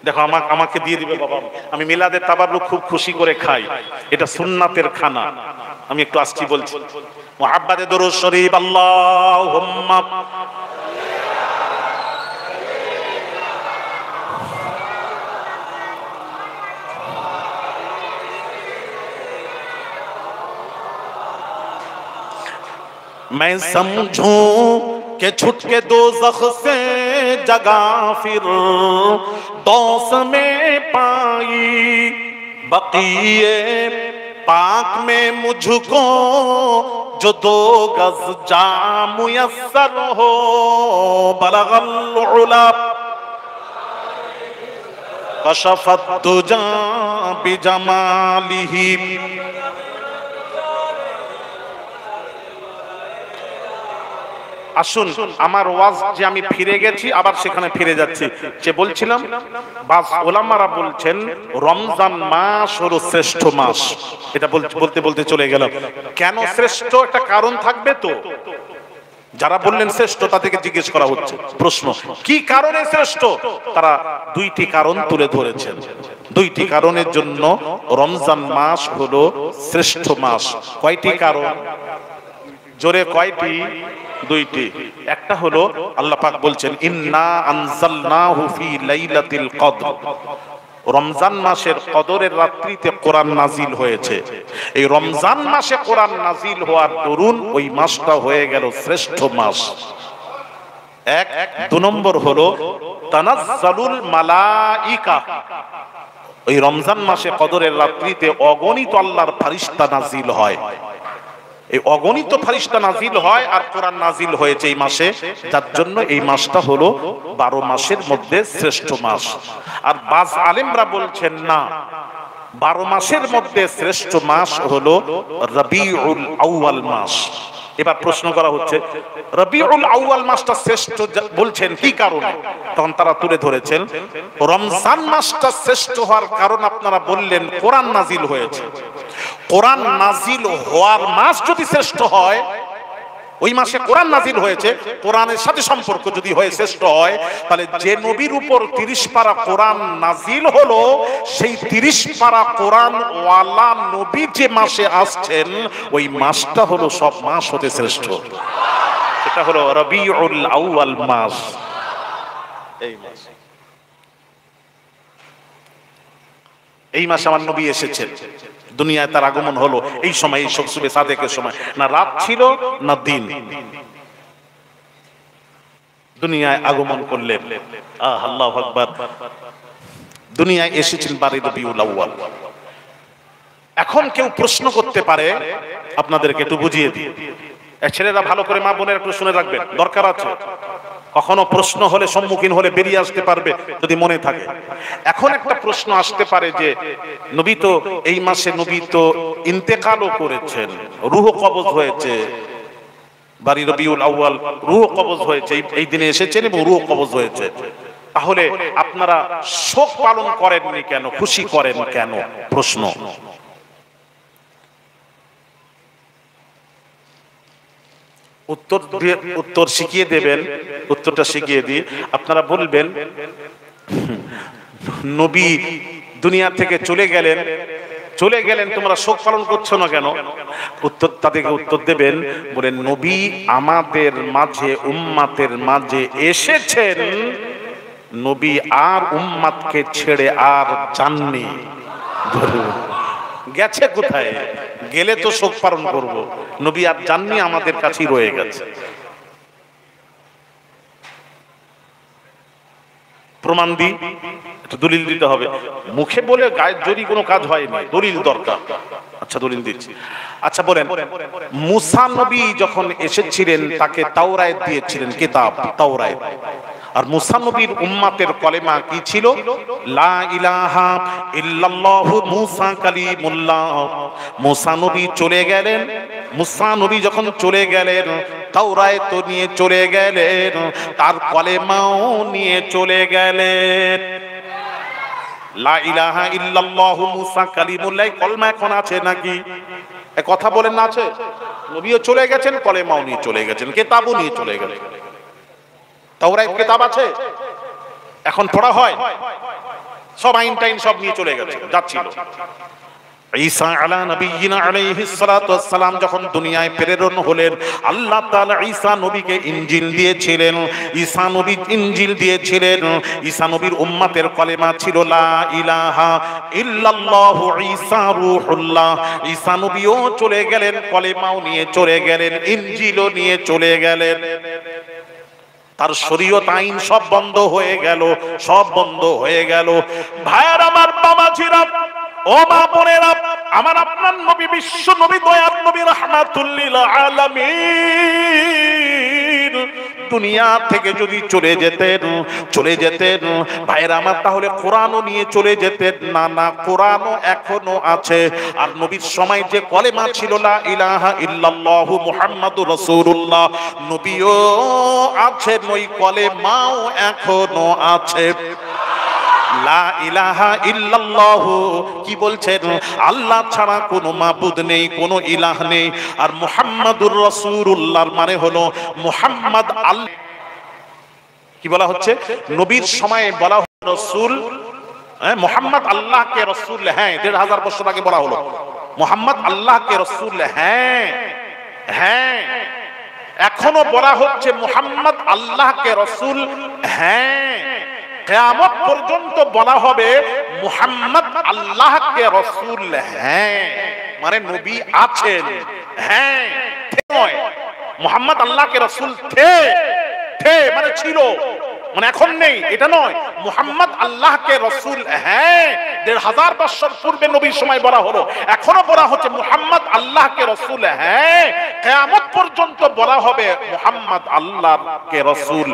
দেখো আমাকে দিয়ে দিবে বাবা। আমি মিলাদের তাবাররুক খুব খুশি করে খাই, এটা সুন্নাতের খানা। আমি একটু আসছি বলছি। মুহাব্বাতে দরুদ শরীফ, আল্লাহুম্মা मैं समझूं कि छुट के दोज़ख से जगह फिर दोस्त में पाई, बक़िए पाक में मुझको जो 2 गज जा मुयस्सर हो, बलगल उला कशफत दुजा बिजमालिही। আসুন, আমার ওয়াজ যে আমি ফিরে গেছি আবার সেখানে ফিরে যাচ্ছি। যে বলছিলাম, বাস ওলামারা বলছেন রমজান মাস হলো শ্রেষ্ঠ মাস। এটা বলতে বলতে চলে গেলাম। কেন শ্রেষ্ঠ, একটা কারণ থাকবে তো। যারা বললেন শ্রেষ্ঠ তাদেরকে জিজ্ঞেস করা হচ্ছে প্রশ্ন, কি কারণে শ্রেষ্ঠ? তারা 2টি কারণ তুলে ধরেছেন। 2টি কারণের জন্য রমজান মাস হলো শ্রেষ্ঠ মাস। কয়টি কারণ? জোরে কয়টি? 2টি। একটা হলো আল্লাহ পাক বলছেন, ইন্না আনজালনাহু ফি লাইলাতিল কদর, রমজান মাসের কদরের রাত্রিতে কোরআন নাজিল হয়েছে। এই রমজান মাসে কোরআন নাজিল হওয়ার দরুন ওই মাসটা হয়ে গেল শ্রেষ্ঠ মাস। 2 নম্বর হলো তানাজ্জালুল মালাইকা, ওই রমজান মাসে কদরের রাত্রিতে অগণিত আল্লাহর ফেরেশতা নাজিল হয়। এই অগণিত ফেরেশতা নাজিল হয় আর কোরআন নাজিল হয়েছে এই মাসে, যার জন্য এই মাসটা হলো 12 মাসের মধ্যে শ্রেষ্ঠ মাস। আর বাজ আলেমরা বলছেন না, 12 মাসের মধ্যে শ্রেষ্ঠ মাস হলো রবিউল আউয়াল মাস। এবার প্রশ্ন করা হচ্ছে, রবিউল আউয়াল মাসটা শ্রেষ্ঠ বলছেন কি কারণে? তখন তারা তুলে ধরেছেন, রমজান মাসটা শ্রেষ্ঠ হওয়ার কারণ আপনারা বললেন কোরআন নাজিল হয়েছে। কোরআন নাজিল হওয়ার মাস যদি শ্রেষ্ঠ হয়, ওই মাসে কোরআন নাজিল হয়েছে, কোরআনের সাথে সম্পর্ক যদি হয়ে শ্রেষ্ঠ হয়, তাহলে যে নবীর উপর 30 পারা কোরআন নাজিল হলো, সেই 30 পারা কোরআন ওয়ালা নবী যে মাসে আসছেন, ওই মাসটা হলো সব মাস হতে শ্রেষ্ঠ। এটা হলো রবিউল আউয়াল মাস। এই মাসে আমার নবী এসেছেন, দুনিয়ায় তার আগমন হলো এই সময়, এই শুভে সাদেকের সময়। না রাত ছিল না দিন, দুনিয়ায় আগমন করলেন। আল্লাহু আকবার। দুনিয়ায় এসেছেন 12 রবিউল আউয়াল। এখন কেউ প্রশ্ন করতে পারে, আপনাদেরকে একটু বুঝিয়ে দিই, ছেলেরা ভালো করে মা বোনের একটু শুনে রাখবেন, দরকার আছে, কখনো প্রশ্ন হলে সম্মুখীন হলে বেরিয়ে আসতে পারবে যদি মনে থাকে। এখন একটা প্রশ্ন আসতে পারে যে নবী তো এই মাসে নবী তো ইন্তেকালও করেছেন, রূহ কবজ হয়েছে, বারি রবিউল আউয়াল রূহ কবজ হয়েছে, এই দিনে এসেছেন এবং রূহ কবজ হয়েছে, তাহলে আপনারা শোক পালন করেননি কেন, খুশি করেন কেন? প্রশ্ন। উত্তর শিখিয়ে দেবেন, উত্তরটা শিখিয়ে দিই। আপনারা বলবেন নবী দুনিয়া থেকে চলে গেলেন তোমরা শোক পালন করছো না কেন? উত্তর তাদেরকে উত্তর দেবেন, বলেন নবী আমাদের মাঝে উম্মাতের মাঝে এসেছেন, নবী আর উম্মাতকে ছেড়ে আর যাননি। গেছে কোথায়? গেলে তো শোক পালন করব, নবী আর যাননি, আমাদের কাছেই রয়ে গেছে। প্রমাণ দিই, একটু দলিল দিতে হবে, মুখে বলে গায়ের জোরই কোনো কাজ হয়নি, দলিল দরকার। আচ্ছা দলিল দিচ্ছি। আচ্ছা বলেন, মুসা নবী যখন এসেছিলেন তাকে তাওরাত দিয়েছিলেন, কিতাব তাওরাত, আর মুসা নবীর উম্মতের কলেমা কি ছিল? লা ইলাহা ইল্লাল্লাহু মুসা কালিমুল্লাহ। মুসা নবী চলে গেলেন, মুসা নবী যখন চলে গেলেন তাওরাত নিয়ে চলে গেলেন, তার কলেমাও নিয়ে চলে গেলেন। লা ইলাহা ইল্লাল্লাহু মুসা কালিমুল্লাহ কলমা এখন আছে নাকি? এ কথা বলেন না আছে? নবীও চলে গেছেন, কলেমাও নিয়ে চলে গেছেন, কিতাবও নিয়ে চলে গেলেন। তাওরাত কিতাব আছে, এখন পড়া হয়, সব আইন টাইন সব নিয়ে চলে গেছে, যাচ্ছিল। ঈসা আলা নবিয়িনা আলাইহিস সালাতু ওয়াস সালাম যখন দুনিয়ায় প্রেরণ হলেন, আল্লাহ তাআলা ঈসা নবীকে ইনজিল দিয়েছিলেন, ঈসা নবী ইনজিল দিয়েছিলেন। ঈসা নবীর উম্মতের কলেমা ছিল লা ইলাহা ইল্লাল্লাহু ঈসা রূহুল্লাহ। ঈসা নবীও চলে গেলেন, কলেমাও নিয়ে চলে গেলেন, ইনজিলও নিয়ে চলে গেলেন। তার শরীয়ত আইন সব বন্ধ হয়ে গেল, সব বন্ধ হয়ে গেল। ভাইয়ার আমার, বাবাজিরা, ও মা বোনেরা, আমার আপনার নবী, বিশ্ব নবী, দয়ার নবী, রাহমাতুল লিল আলামিন দুনিয়া থেকে যদি চলে যেতেন ভাইরা আমার, তাহলে কোরআনও নিয়ে চলে যেতেন না? না, কোরআনও এখনো আছে। আর নবীর সময় যে কলেমা ছিল লা ইলাহা ইল্লাল্লাহু মুহাম্মাদুর রাসূলুল্লাহ, নবীও আছেন, ওই কলেমাও এখনো আছে। লা ইলাহা ইল্লাল্লাহু কি বলছেন? আল্লাহ ছাড়া কোনো মাবুদ নেই, কোনো ইলাহ নেই। আর মুহাম্মাদুর রাসূলুল্লাহর মানে হলো মুহাম্মদ আল্লাহ। কি বলা হচ্ছে? নবীর সময় বলা হলো রাসূল, মুহাম্মদ আল্লাহকে রাসূল, হ্যাঁ ১৫০০ বছর আগে বলা হলো মুহাম্মদ আল্লাহকে রাসূল, হ্যাঁ হ্যাঁ। এখনো বলা হচ্ছে মুহাম্মদ আল্লাহকে রাসূল, হ্যাঁ। কিয়ামত পর্যন্ত বলা হবে মুহাম্মদ আল্লাহকে রাসূল, হ্যাঁ, মানে নবী আছেন, হ্যাঁ নয়। মুহাম্মদ আল্লাহকে রাসূল থে মানে ছিল, মানে এখন নেই, এটা নয়। মুহাম্মদ আল্লাহকে রাসূল, হ্যাঁ ১৫০০ বছর পূর্বে নবীর সময় বলা হলো, এখনো বলা হচ্ছে মুহাম্মদ আল্লাহকে রাসূল, হ্যাঁ। কিয়ামত পর্যন্ত বলা হবে মুহাম্মদ আল্লাহকে রাসূল,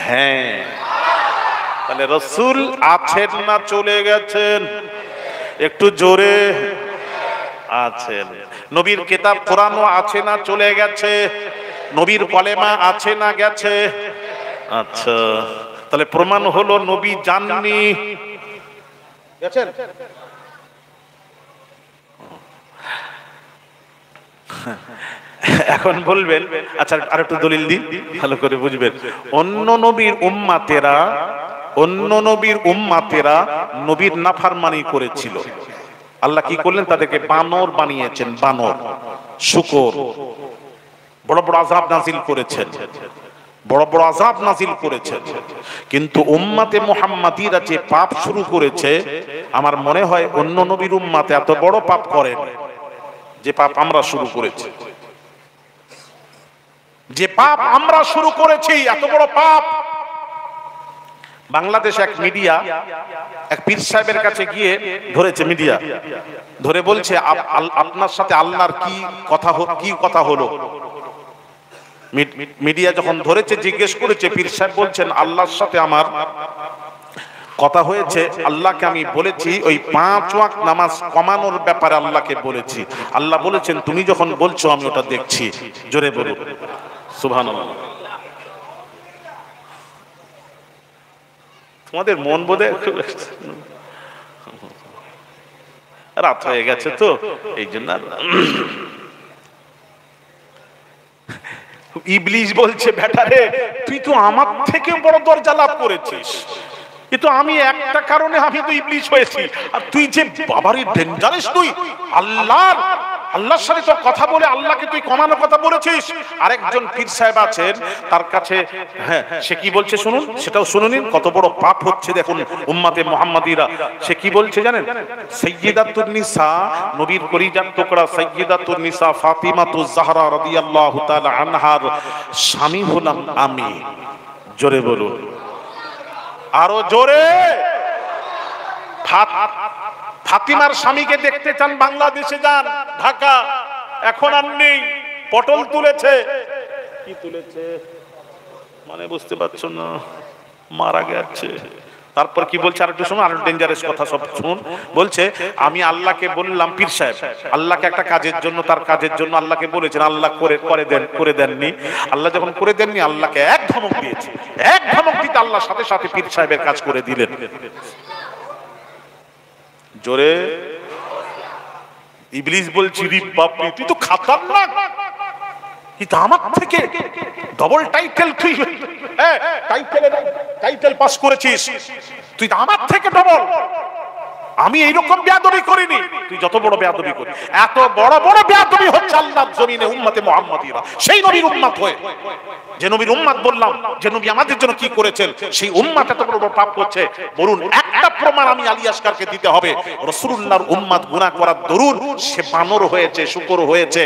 হ্যাঁ। তাহলে রাসূল আছেন না চলে গেছেন? একটু জোরে। আছেন। নবীর কিতাব কোরআনও আছে না চলে গেছে? নবীর কলেমা আছে না গেছে? আচ্ছা, তাহলে প্রমাণ হলো নবী জাননি, গেছেন। এখন বলবেন, আচ্ছা আর একটু দলিল দিই, ভালো করে বুঝবেন। অন্য নবীর উম্মাতেরা নবীর নাফরমানি করেছিল, আল্লাহ কি করলেন? তাদেরকে বানর বানিয়েছেন, বানর, শূকর, বড় বড় আযাব নাযিল করেছেন, বড় বড় আযাব নাযিল করেছেন। কিন্তু উম্মতে মুহাম্মাদিরা যে পাপ শুরু করেছে, আমার মনে হয় অন্য নবীর উম্মতে এত বড় পাপ করেন যে পাপ আমরা শুরু করেছি। যে পাপ আমরা শুরু করেছি, এত বড় পাপ বাংলাদেশে এক মিডিয়া এক পীর সাহেবের কাছে গিয়ে ধরেছে, মিডিয়া ধরে বলছে আপনার সাথে আল্লাহর কি কথা হলো। মিডিয়া যখন ধরেছে জিজ্ঞেস করেছে, পীর সাহেব বলছেন আল্লাহর সাথে আমার কথা হয়েছে, আল্লাহকে আমি বলেছি ওই 5 ওয়াক্ত নামাজ কমানোর ব্যাপারে আল্লাহকে বলেছি। আল্লাহ বলেছেন তুমি যখন বলছো আমি ওটা দেখছি। জোরে বলুন সুবহানাল্লাহ। তোমাদের মন বোধে রাত হয়ে গেছে তো এই জন্য। ইবলিস বলছে বেটারে তুই তো আমার থেকে বড় দরজা লাভ করেছিস, কিন্তু আমি একটা কারণে আমি তো ইবলিস হয়েছি, আর তুই যে বাবারে ডেঞ্জারাস, তুই আল্লাহর সাথে তো কথা বলে আল্লাহকে তুই কমানোর কথা বলেছিস। আরেকজন পীর সাহেব আছেন তার কাছে, হ্যাঁ সে কি বলছে শুনুন, সেটাও শুনে নিন কত বড় পাপ হচ্ছে দেখুন উম্মতে মুহাম্মাদিরা। সে কি বলছে জানেন? সাইয়্যিদাতুন নিসা, নবীর কলিজার টুকরা সাইয়্যিদাতুন নিসা ফাতিমাতুজ জাহরা রাদিয়াল্লাহু তাআলা আনহার স্বামী হলাম আমি। জোরে বলুন, আরো জোরে। ফাতিমার স্বামীকে দেখতে চান? বাংলাদেশে যান, ঢাকা, এখন আর নেই, পটল তুলেছে। কি তুলেছে মানে বুঝতে পারছো না, মারা গেছে। তারপর কি বলছে আরেকটু শুনুন, আরো ডেঞ্জারাস কথা সব শুনুন। বলছে আমি আল্লাহকে বললাম, পীর সাহেব আল্লাহকে একটা কাজের জন্য, তার কাজের জন্য আল্লাহকে বলেছেন, আল্লাহ করে দেননি। আল্লাহ যখন করে দেননি আল্লাহকে এক ধমক দিয়েছে, এক ধমক দিতে আল্লাহ সাথে সাথে পীর সাহেবের কাজ করে দিলেন। জোরে। ইবলিস বলছি রে বাপরে তুই তো খাতারনাক, কিন্তু আমার থেকে ডবল টাইটেল, তুই টাইটেল পাস করেছিস, তুই আমার থেকে ডবল। আমি এইরকম বেয়াদবি করিনি, তুই যত বড় বেয়াদবি করি। এত বড় বড় বেয়াদবি হচ্ছে আল্লাহর জমিনে উম্মতে মুহাম্মাদিরা, সেই নবীর উম্মত হয়ে, যে নবীর উম্মত বললাম, যে নবী আমাদের জন্য কি করেছেন, সেই উম্মত এত বড় বড় পাপ করছে। বলুন একটা প্রমাণ আমি আলী আসকারকে দিতে হবে, রাসূলুল্লাহর উম্মত গুনাহ করার দরুন সে বানর হয়েছে, শুকর হয়েছে,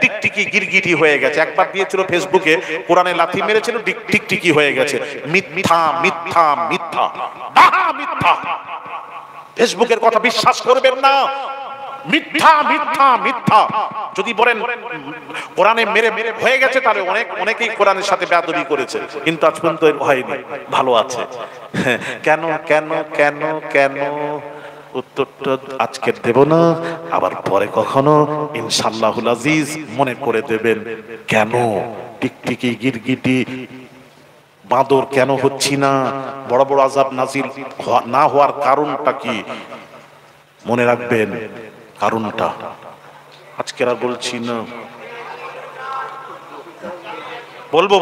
টিকটিকি গিরগিটি হয়ে গেছে। একবার দিয়েছিল ফেসবুকে, কোরআনে লাথি মেরেছিল, টিকটিকি হয়ে গেছে। মিথ্যা মিথ্যা মিথ্যা মিথ্যা। ফেসবুকের কথা বিশ্বাস করবেন না, মিথ্যা মিথ্যা মিথ্যা। যদি বলেন কোরআনে মেরে হয়ে গেছে, তাহলে অনেকেই কোরআনের সাথে বেয়াদবি করেছে, কিন্তু আজ পর্যন্ত হয়নি, ভালো আছে। কেন কেন কেন কেন উত্তরটা আজকে দেব না, আবার পরে কখনো ইনশাআল্লাহুল আজিজ মনে করে দেবেন। কেন টিকটিকি গিরগিটি বাঁদর কেন হচ্ছি না? বড় বড় আযাব নাজিল না হওয়ার কারণটা কি মনে রাখবেন, কারণটা আজকে আর বলছি না, বলবো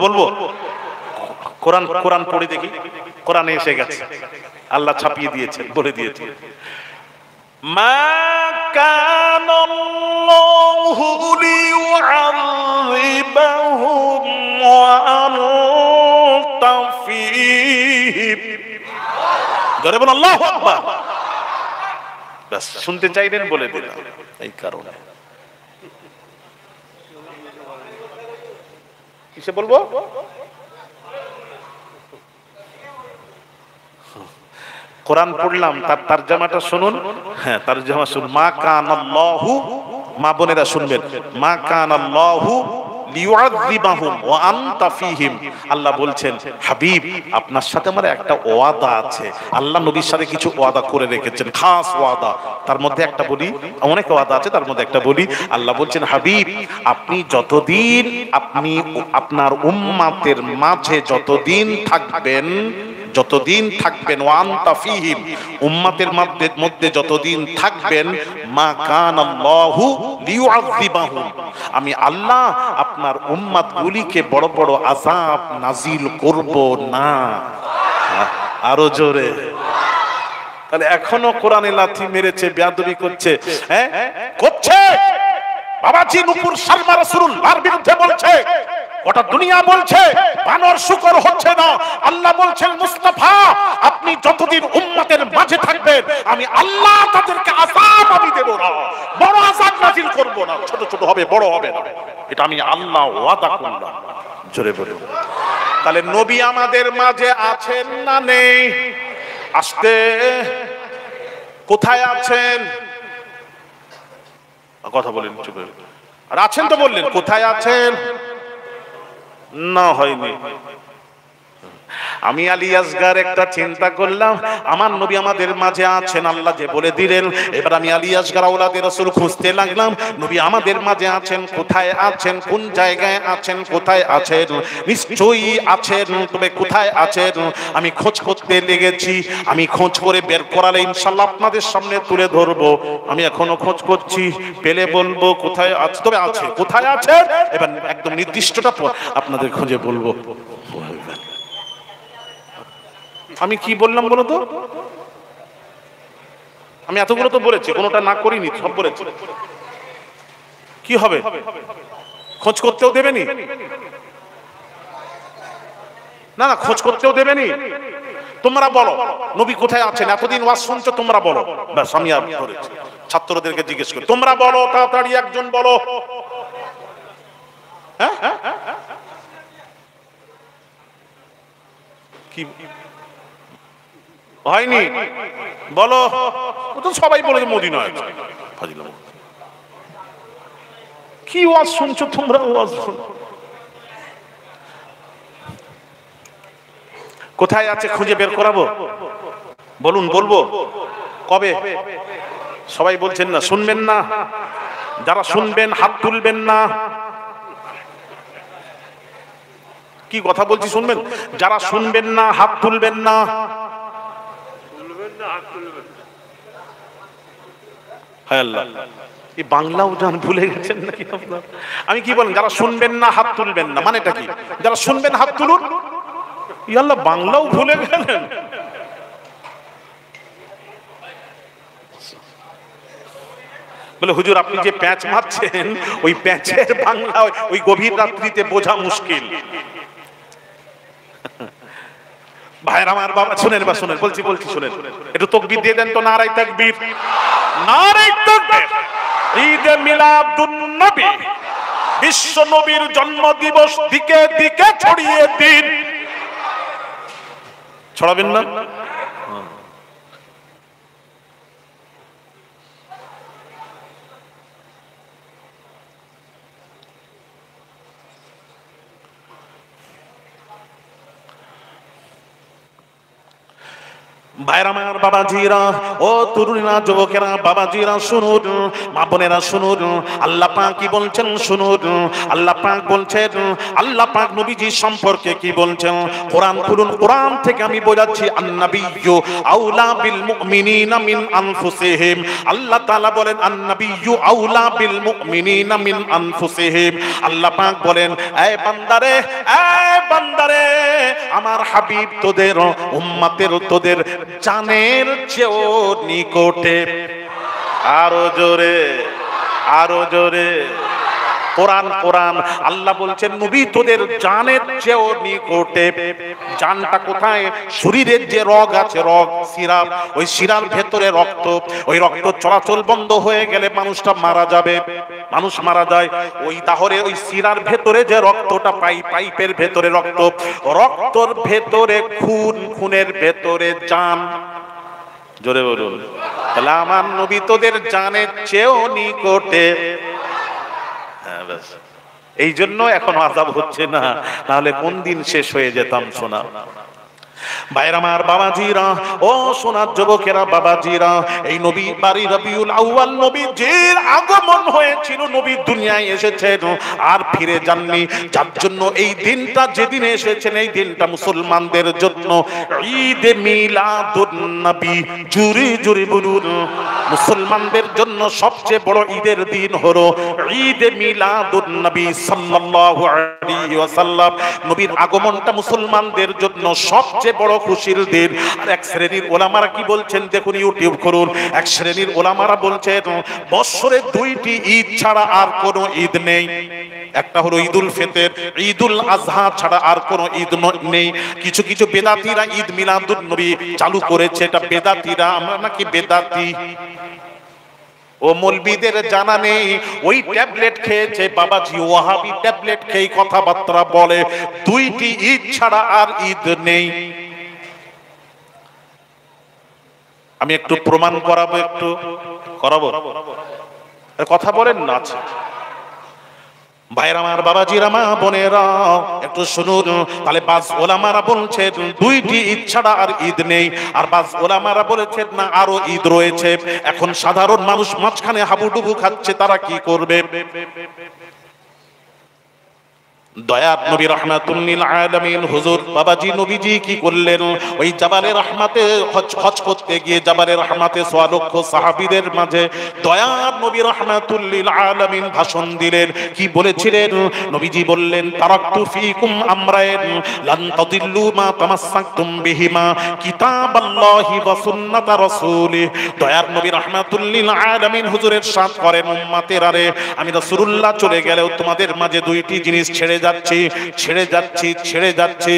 কোরআন পড়ে দেখি। কোরআনে এসে গেছে, আল্লাহ ছাপিয়ে দিয়েছে, বলে দিয়েছে মা কানাল্লাহু লিয়ু'আযিবাহুম ওয়া আনতা ফীহিম। জোরে বলুন আল্লাহু আকবার। বাস শুনতে চাইলেন বলে দিলাম, এই কারণে। কিসে বলবো? কোরআন পড়লাম, তার তরজমাটা শুনুন। হ্যাঁ তরজমা শুনুন। মা কানাল্লাহু, মা বোনেরা শুনবেন, মা কানাল্লাহু লিয়ু'আযিবাহুম ওয়া আনতা ফীহিম। আল্লাহ বলছেন হাবিব আপনার সাথে আমার একটা ওয়াদা আছে। আল্লাহ নবীর সাথে কিছু ওয়াদা করে রেখেছেন, খাস ওয়াদা। তার মধ্যে একটা বলি, অনেক ওয়াদা আছে, তার মধ্যে একটা বলি। আল্লাহ বলছেন হাবিব আপনি যতদিন আপনি আপনার উম্মতের মাঝে যতদিন থাকবেন ওয়া আনতা ফীহিম, উম্মতের মধ্যে যতদিন থাকবেন, মা কানাল্লাহু লিয়ু'আযিবাহুম, আমি আল্লাহ আপনার উম্মতগুলিকে বড় বড় আযাব নাজিল করব না। আরো জোরে। তাহলে এখনো কোরআনে লাথি মেরেছে, বেয়াদবি করছে, হ্যাঁ করছে। বাবাজি নূপুর শর্মা রাসূলুল্লাহর বিরুদ্ধে বলছে, গোটা দুনিয়া বলছে বানর শুকর হচ্ছে না। আল্লাহ বলছেন মুস্তাফা আপনি যতদিন উম্মতের মাঝে থাকবেন, আমি আল্লাহ তাদেরকে আযাব আমি দেব না, বড় আযাব নাযিল করব না। ছোট ছোট হবে, বড় হবে না, এটা আমি আল্লাহ ওয়াদা করলাম। জোরে বলুন। তাহলে নবী আমাদের মাঝে আছেন না নেই? আসতে, কোথায় আছেন? কথা বলেন, চুপ। আর আছেন তো বললেন, কোথায় আছেন? না, হয়নি। আমি আলী আসগার একটা চিন্তা করলাম, আমার নবী আমাদের মাঝে আছেন, আল্লাহ যে বলে দিলেন। এবার আমি আলী আসগার আওলাদে রাসূল খুঁজতে লাগলাম, নবী আমাদের মাঝে আছেন, কোথায় আছেন, কোন জায়গায় আছেন, কোথায় আছেন? নিশ্চয়ই আছেন, তবে কোথায় আছেন আমি খোঁজ করতে লেগেছি। আমি খোঁজ করে বের করালে ইনশাআল্লাহ আপনাদের সামনে তুলে ধরবো। আমি এখনো খোঁজ করছি, পেলে বলবো কোথায় আছে, তবে আছে। কোথায় আছে এবার একদম নির্দিষ্টটা আপনাদের খুঁজে বলবো। আমি কি বললাম বলো তো? আমি এতগুলো তো বলেছি, কোনোটা না করিনি, সব বলেছি। কি হবে? খোঁজ করতেও দেবেনি? না না, খোঁজ করতেও দেবেনি। তোমরা বলো নবী কোথায় আছেন, এতদিন ওয়াজ শুনছো, তোমরা বলো। ব্যাস, আমি আর বলেছি। ছাত্রদেরকে জিজ্ঞেস করি, তোমরা বলো তাড়াতাড়ি, একজন বলো। হ্যাঁ, কি হয়নি? বলো। ও তো সবাই বলে মদিনা আছে। কি ওয়াজ শুনছো তোমরা? ওয়াজ শুনো। কোথায় আছে খুঁজে বের করাবো? বলুন, বলবো কবে? সবাই বলছেন না, শুনবেন না। যারা শুনবেন হাত তুলবেন না। কি কথা বলছি শুনবেন? যারা শুনবেন না হাত তুলবেন না। হায় আল্লাহ, এই বাংলাও জান ভুলে গেছেন নাকি আপনারা? আমি কি বলেন, যারা শুনবেন না হাত তুলবেন না, মানেটা কি? যারা শুনবেন হাত তুলুন। আল্লাহ, বাংলাও ভুলে গেলেন। বলে হুজুর, আপনি যে প্যাঁচ মারছেন, ওই প্যাঁচের বাংলা ওই গভীর রাত্রিতে বোঝা মুশকিল। ভাইরা আমার, বাবা শুনেন, বা শুনেন, বলছি শুনেন, একটু তাকবীর দিয়ে দেন তো। নারায়ে তাকবীর, নারায়ে তাকবীর। ঈদে মিলাদুন নবী, বিশ্ব নবীর জন্ম দিবস দিকে দিকে ছড়িয়ে দিন। ছড়াবেন না? ভাইরা আমার, বাবাজিরা, ও তরুণীরা, যুবকেরা, বাবাজিরা শুনুন, মা বোনেরা শুনুন। আল্লাহ পাক কি বলছেন শুনুন। আল্লাহ পাক বলছেন, আল্লাহ পাক নবীজি সম্পর্কে কি বলছেন। কোরআন খুলুন, কোরআন থেকে আমি বোঝাচ্ছি। আন-নাবিয়্যু আউলা বিল মুমিনিনা মিন আনফুসিহিম। আল্লাহ তাআলা বলেন, আন-নাবিয়্যু আউলা বিল মুমিনিনা মিন আনফুসিহিম। আল্লাহ পাক বলেন, এই বান্দারে, এই বান্দারে, আমার হাবিব তোদের উম্মতের, তোদের জানের চেয়েও নিকটে। আরো জোরে, আরো জোরে। কোরআন, কোরআন। আল্লাহ বলছেন, নবী তোদের জানের চেয়েও নিকটে। জানটা কোথায়? শরীরের যে রগ আছে, রগ, শিরা, ওই শিরার ভেতরে রক্ত। ওই রক্ত চলাচল বন্ধ হয়ে গেলে মানুষটা মারা যাবে। মানুষ মারা যায়। ওই তাহলে ওই শিরার ভেতরে যে রক্তটা পাই, পাইপের ভেতরে রক্ত, রক্তর ভেতরে খুন, খুনের ভেতরে জান। জোরে বলুন। তাহলে আমার নবী তোদের জানের চেয়েও নিকটে। এই জন্য এখন আযাব হচ্ছে না, নাহলে কোন দিন শেষ হয়ে যেতাম। শোনা ভাইরা আমার, বাবাজিরা, ও সোনার যুবকেরা, বাবাজিরা, এই নবী বাড়ি রবিউল আউয়াল নবীজির আগমন হয়েছিল। নবী দুনিয়ায় এসেছেন আর ফিরে যাননি। যার জন্য এই দিনটা, যেদিন এসেছেন, এই দিনটা মুসলমানদের জন্য ঈদে মিলাদুন নবী। জুরি জুরি বলুন। মুসলমানদের জন্য সবচেয়ে বড় ঈদের দিন হলো ঈদে মিলাদুন নবী সাল্লাল্লাহু আলাইহি ওয়াসাল্লাম। নবীর আগমনটা মুসলমানদের জন্য সবচেয়ে বড় খুশির দিন। আর এক শ্রেণীর ওলামারা কি বলছেন দেখুন, ইউটিউব করুন। এক শ্রেণীর ওলামারা বলছেন, বছরে দুইটি ঈদ ছাড়া আর কোনো ঈদ নেই। একটা হলো ঈদুল ফিতর, ঈদুল আজহা ছাড়া আর কোনো ঈদ নেই। কিছু কিছু বেদাতীরা ঈদ মিলাদুন নবী চালু করেছে। এটা বেদাতীরা, আমরা নাকি বেদাতি? ও মৌলবীদের জানা নেই ওই ট্যাবলেট খেয়েছে বাবাজি, ওয়াহাবি ট্যাবলেট খেয়ে কথাবার্তা বলে, দুইটি ঈদ ছাড়া আর ঈদ নেই। আমি একটু প্রমাণ করাবো, একটু করাবো, কথা বলেন না। আচ্ছা ভাইরা আমার, বাবাজিরা, মা বোনেরা, একটু শুনুন। তাহলে বাজ ওলামারা বলছেন দুইটি ঈদ ছাড়া আর ঈদ নেই, আর বাজ ওলামারা বলেছেন না আরো ঈদ রয়েছে। এখন সাধারণ মানুষ মাঝখানে হাবুডুবু খাচ্ছে, তারা কি করবে? দয়ার নবী রাহমাতুল লিল আলামিন হুজুর বাবাজি নবীজি কি করলেন? ওই জাবালে রহমাতে হজ করতে গিয়ে জাবালে রহমাতে 6 লক্ষ সাহাবীদের মাঝে দয়ার নবী রাহমাতুল লিল আলামিন ভাষণ দিলেন। কি বলেছিলেন? নবীজি বললেন, তারাকতু ফীকুম আমরাইন লান তাদিল্লু মা তামাসসাকতুম বিহিমা কিতাবাল্লাহি ওয়া সুন্নাতা রাসূলিহি। দয়ার নবী রাহমাতুল লিল আলামিন হুজুরের সাথ করেন, উম্মতেরা রে, আমি রাসূলুল্লাহ চলে গেলেও তোমাদের মাঝে দুইটি জিনিস ছেড়ে যাচ্ছি, ছেড়ে যাচ্ছি, ছেড়ে যাচ্ছি।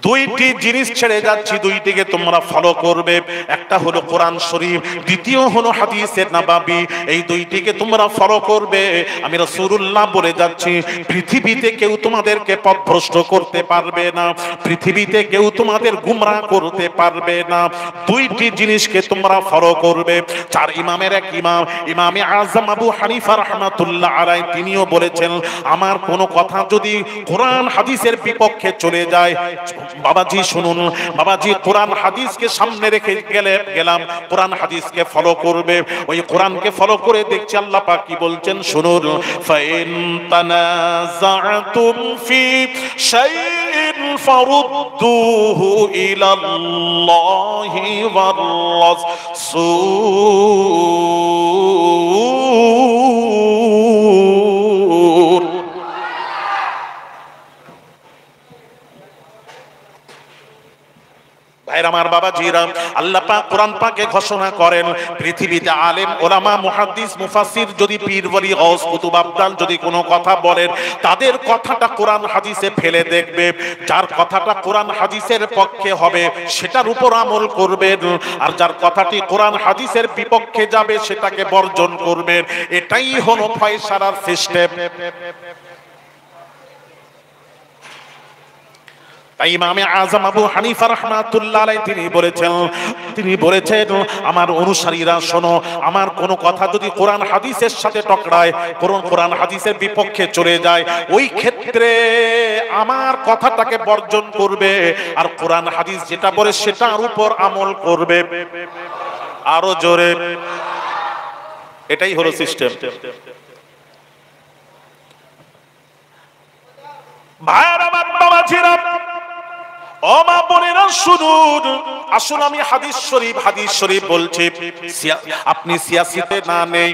দুইটি জিনিস ছেড়ে যাচ্ছি, দুইটিকে তোমরা ফলো করবে। একটা হলো কোরআন শরীফ, দ্বিতীয় হলো হাদিসে নববী। এই দুইটিকে তোমরা ফলো করবে। আমি রাসূলুল্লাহ বলে যাচ্ছি, পৃথিবীতে কেউ তোমাদেরকে পথভ্রষ্ট করতে পারবে না, পৃথিবীতে কেউ তোমাদের গুমরাহ করতে পারবে না। দুইটি জিনিসকে তোমরা ফলো করবে। চার ইমামের এক ইমাম, ইমামে আযম আবু হানিফা রাহমাতুল্লাহ আলাইহি, তিনিও বলেছেন, আমার কোনো কথা যদি কোরআন হাদিসের বিপক্ষে চলে যায়, বাবাজি শুনুন, বাবাজি কোরআন হাদিসকে সামনে রেখে গেলাম, কোরআন হাদিসকে ফলো করবে। ওই কোরআনকে ফলো করে দেখছি আল্লাহ পাক কি বলছেন শুনুন, ফাইন তানাযাতুম ফি শাইইন ফারুদ্দুহু ইলাল্লাহি ওয়ার রাসূল। আমার বাবাজিরা, আল্লাহ পাক কোরআন পাকে ঘোষণা করেন, পৃথিবীতে আলেম ওলামা মুহাদ্দিস মুফাসসির যদি পীর ওলি গাউস কুতুব আবদাল যদি কোনো কথা বলেন, তাদের কথাটা কোরআন হাদিসে ফেলে দেখবে। যার কথাটা কোরআন হাদিসের পক্ষে হবে সেটার উপর আমল করবেন, আর যার কথাটি কোরআন হাদিসের বিপক্ষে যাবে সেটাকে বর্জন করবেন। এটাই হলো ফয়সালার সিস্টেম। তাই ইমামে আযম আবু হানিফা রাহমাতুল্লাহ আলাইহি তিনি বলেছেন আমার অনুসারীরা শোনো, আমার কোনো কথা যদি কোরআন হাদিসের সাথে টকরায়, কোরআন হাদিসের বিপক্ষে চলে যায়, ওই ক্ষেত্রে আমার কথাটাকে বর্জন করবে, আর কোরআন হাদিস যেটা বলে সেটার উপর আমল করবে। আরো জোরে, এটাই হলো সিস্টেম। ভাইরা আমার, বাবাজিরা, ও মা বোনেরা শুনুন, আসুন আমি হাদিস শরীফ বলছি, আপনি সিয়াসিতে না নেই।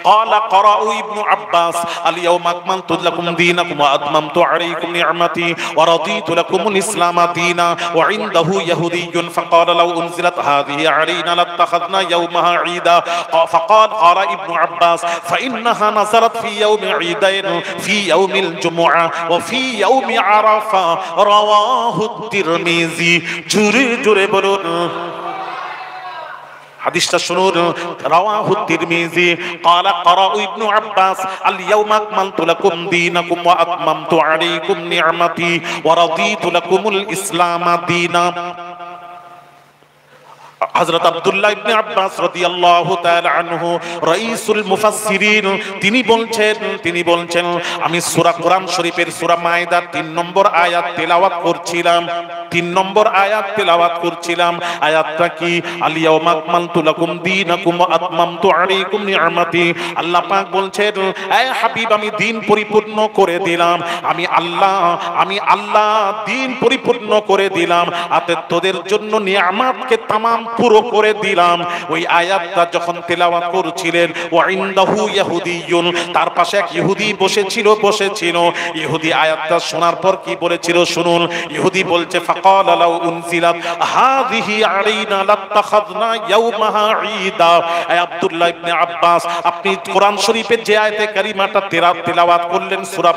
قال قرأوا ابن عباس اليوم أكملت لكم دينكم وأتممت عليكم نعمتي ورضيت لكم الإسلام دينا وعنده يهودي فقال لو أنزلت هذه علينا لاتخذنا يومها عيدا فقال ابن عباس فإنها نزلت في يوم عيدين في يوم الجمعة وفي يوم عرفة رواه الترمذي। জোরে জোরে বলুন হাদিসটা শুনুন, রাওয়াহু তিরমিজি। قال قرأ ابن عباس اليوم أكملت لكم دينكم وأتممت عليكم نعمتي ورضيت لكم الإسلام دينا। হযরত আব্দুল্লাহ ইবনে আব্বাস রাদিয়াল্লাহু তাআলা আনহু রাইসুল মুফাসসিরিন, তিনি বলছেন আমি সূরা কোরআন শরীফের সূরা মায়দার 3 নম্বর আয়াত তেলাওয়াত করছিলাম। আয়াতটা কি? আল ইয়াউমা আকমালতু লাকুম দীনাকুম ওয়া আতমামতু আলাইকুম নি'মাতি। আল্লাহ পাক বলছেন, হে হাবিব, আমি দ্বীন পরিপূর্ণ করে দিলাম, আমি আল্লাহ দ্বীন পরিপূর্ণ করে দিলাম, আতে তোদের জন্য নিয়ামতকে তামাম পুরো করে দিলাম। ওই আয়াতটা যখন তেলাওয়াত করছিলেন, ওয়া ইনদাহু ইয়াহুদিয়ুন, তার পাশে এক ইহুদি বসেছিল। ইহুদি আয়াতটা শোনার পর কি বলেছিল শুনুন। ইহুদি বলছে, ফাকালা লাউ উনজিলাত হাযিহি আলাইনা লাত্তাখাযনা ইয়াওমাহা ঈদা। আব্দুল্লাহ ইবনে আব্বাস, আপনি কোরআন শরীফের যে আয়াতে কারিমাটা তেলাওয়াত করলেন সূরা